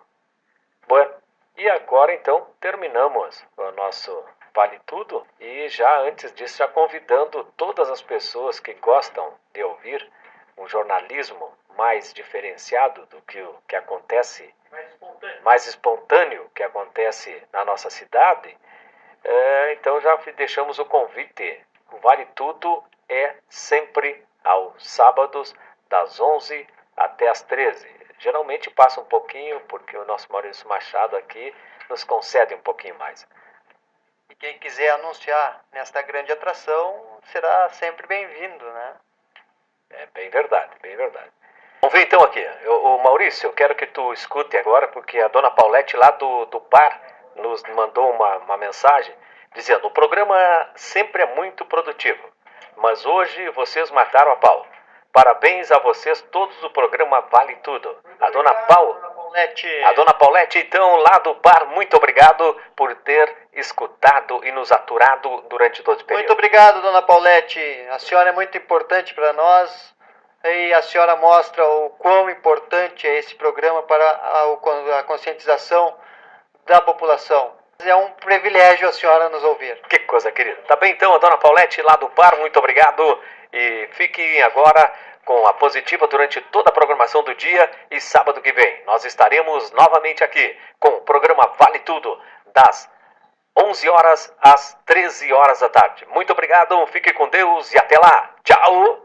Bueno, e agora, então, terminamos o nosso Vale Tudo. E já antes disso, já convidando todas as pessoas que gostam de ouvir um jornalismo mais diferenciado do que o que acontece, mais espontâneo que acontece na nossa cidade, então já deixamos o convite. O Vale Tudo é sempre aos sábados, das 11 até as 13. Geralmente passa um pouquinho, porque o nosso Maurício Machado aqui nos concede um pouquinho mais. E quem quiser anunciar nesta grande atração será sempre bem-vindo, né? É bem verdade, bem verdade. Vamos ver então aqui. Maurício, eu quero que tu escute agora, porque a dona Paulette lá do bar nos mandou uma mensagem dizendo: o programa sempre é muito produtivo, mas hoje vocês mataram a pau. Parabéns a vocês todos do programa Vale Tudo. A dona Paulette, então, lá do bar, muito obrigado por ter escutado e nos aturado durante todo o período. Muito obrigado, dona Paulette. A senhora é muito importante para nós e a senhora mostra o quão importante é esse programa para a conscientização da população. É um privilégio a senhora nos ouvir. Que coisa querida. Tá bem, então, a dona Paulette lá do bar, muito obrigado. E fiquem agora com a Positiva durante toda a programação do dia, e sábado que vem nós estaremos novamente aqui com o programa Vale Tudo, das 11 horas às 13 horas da tarde. Muito obrigado, fique com Deus e até lá. Tchau!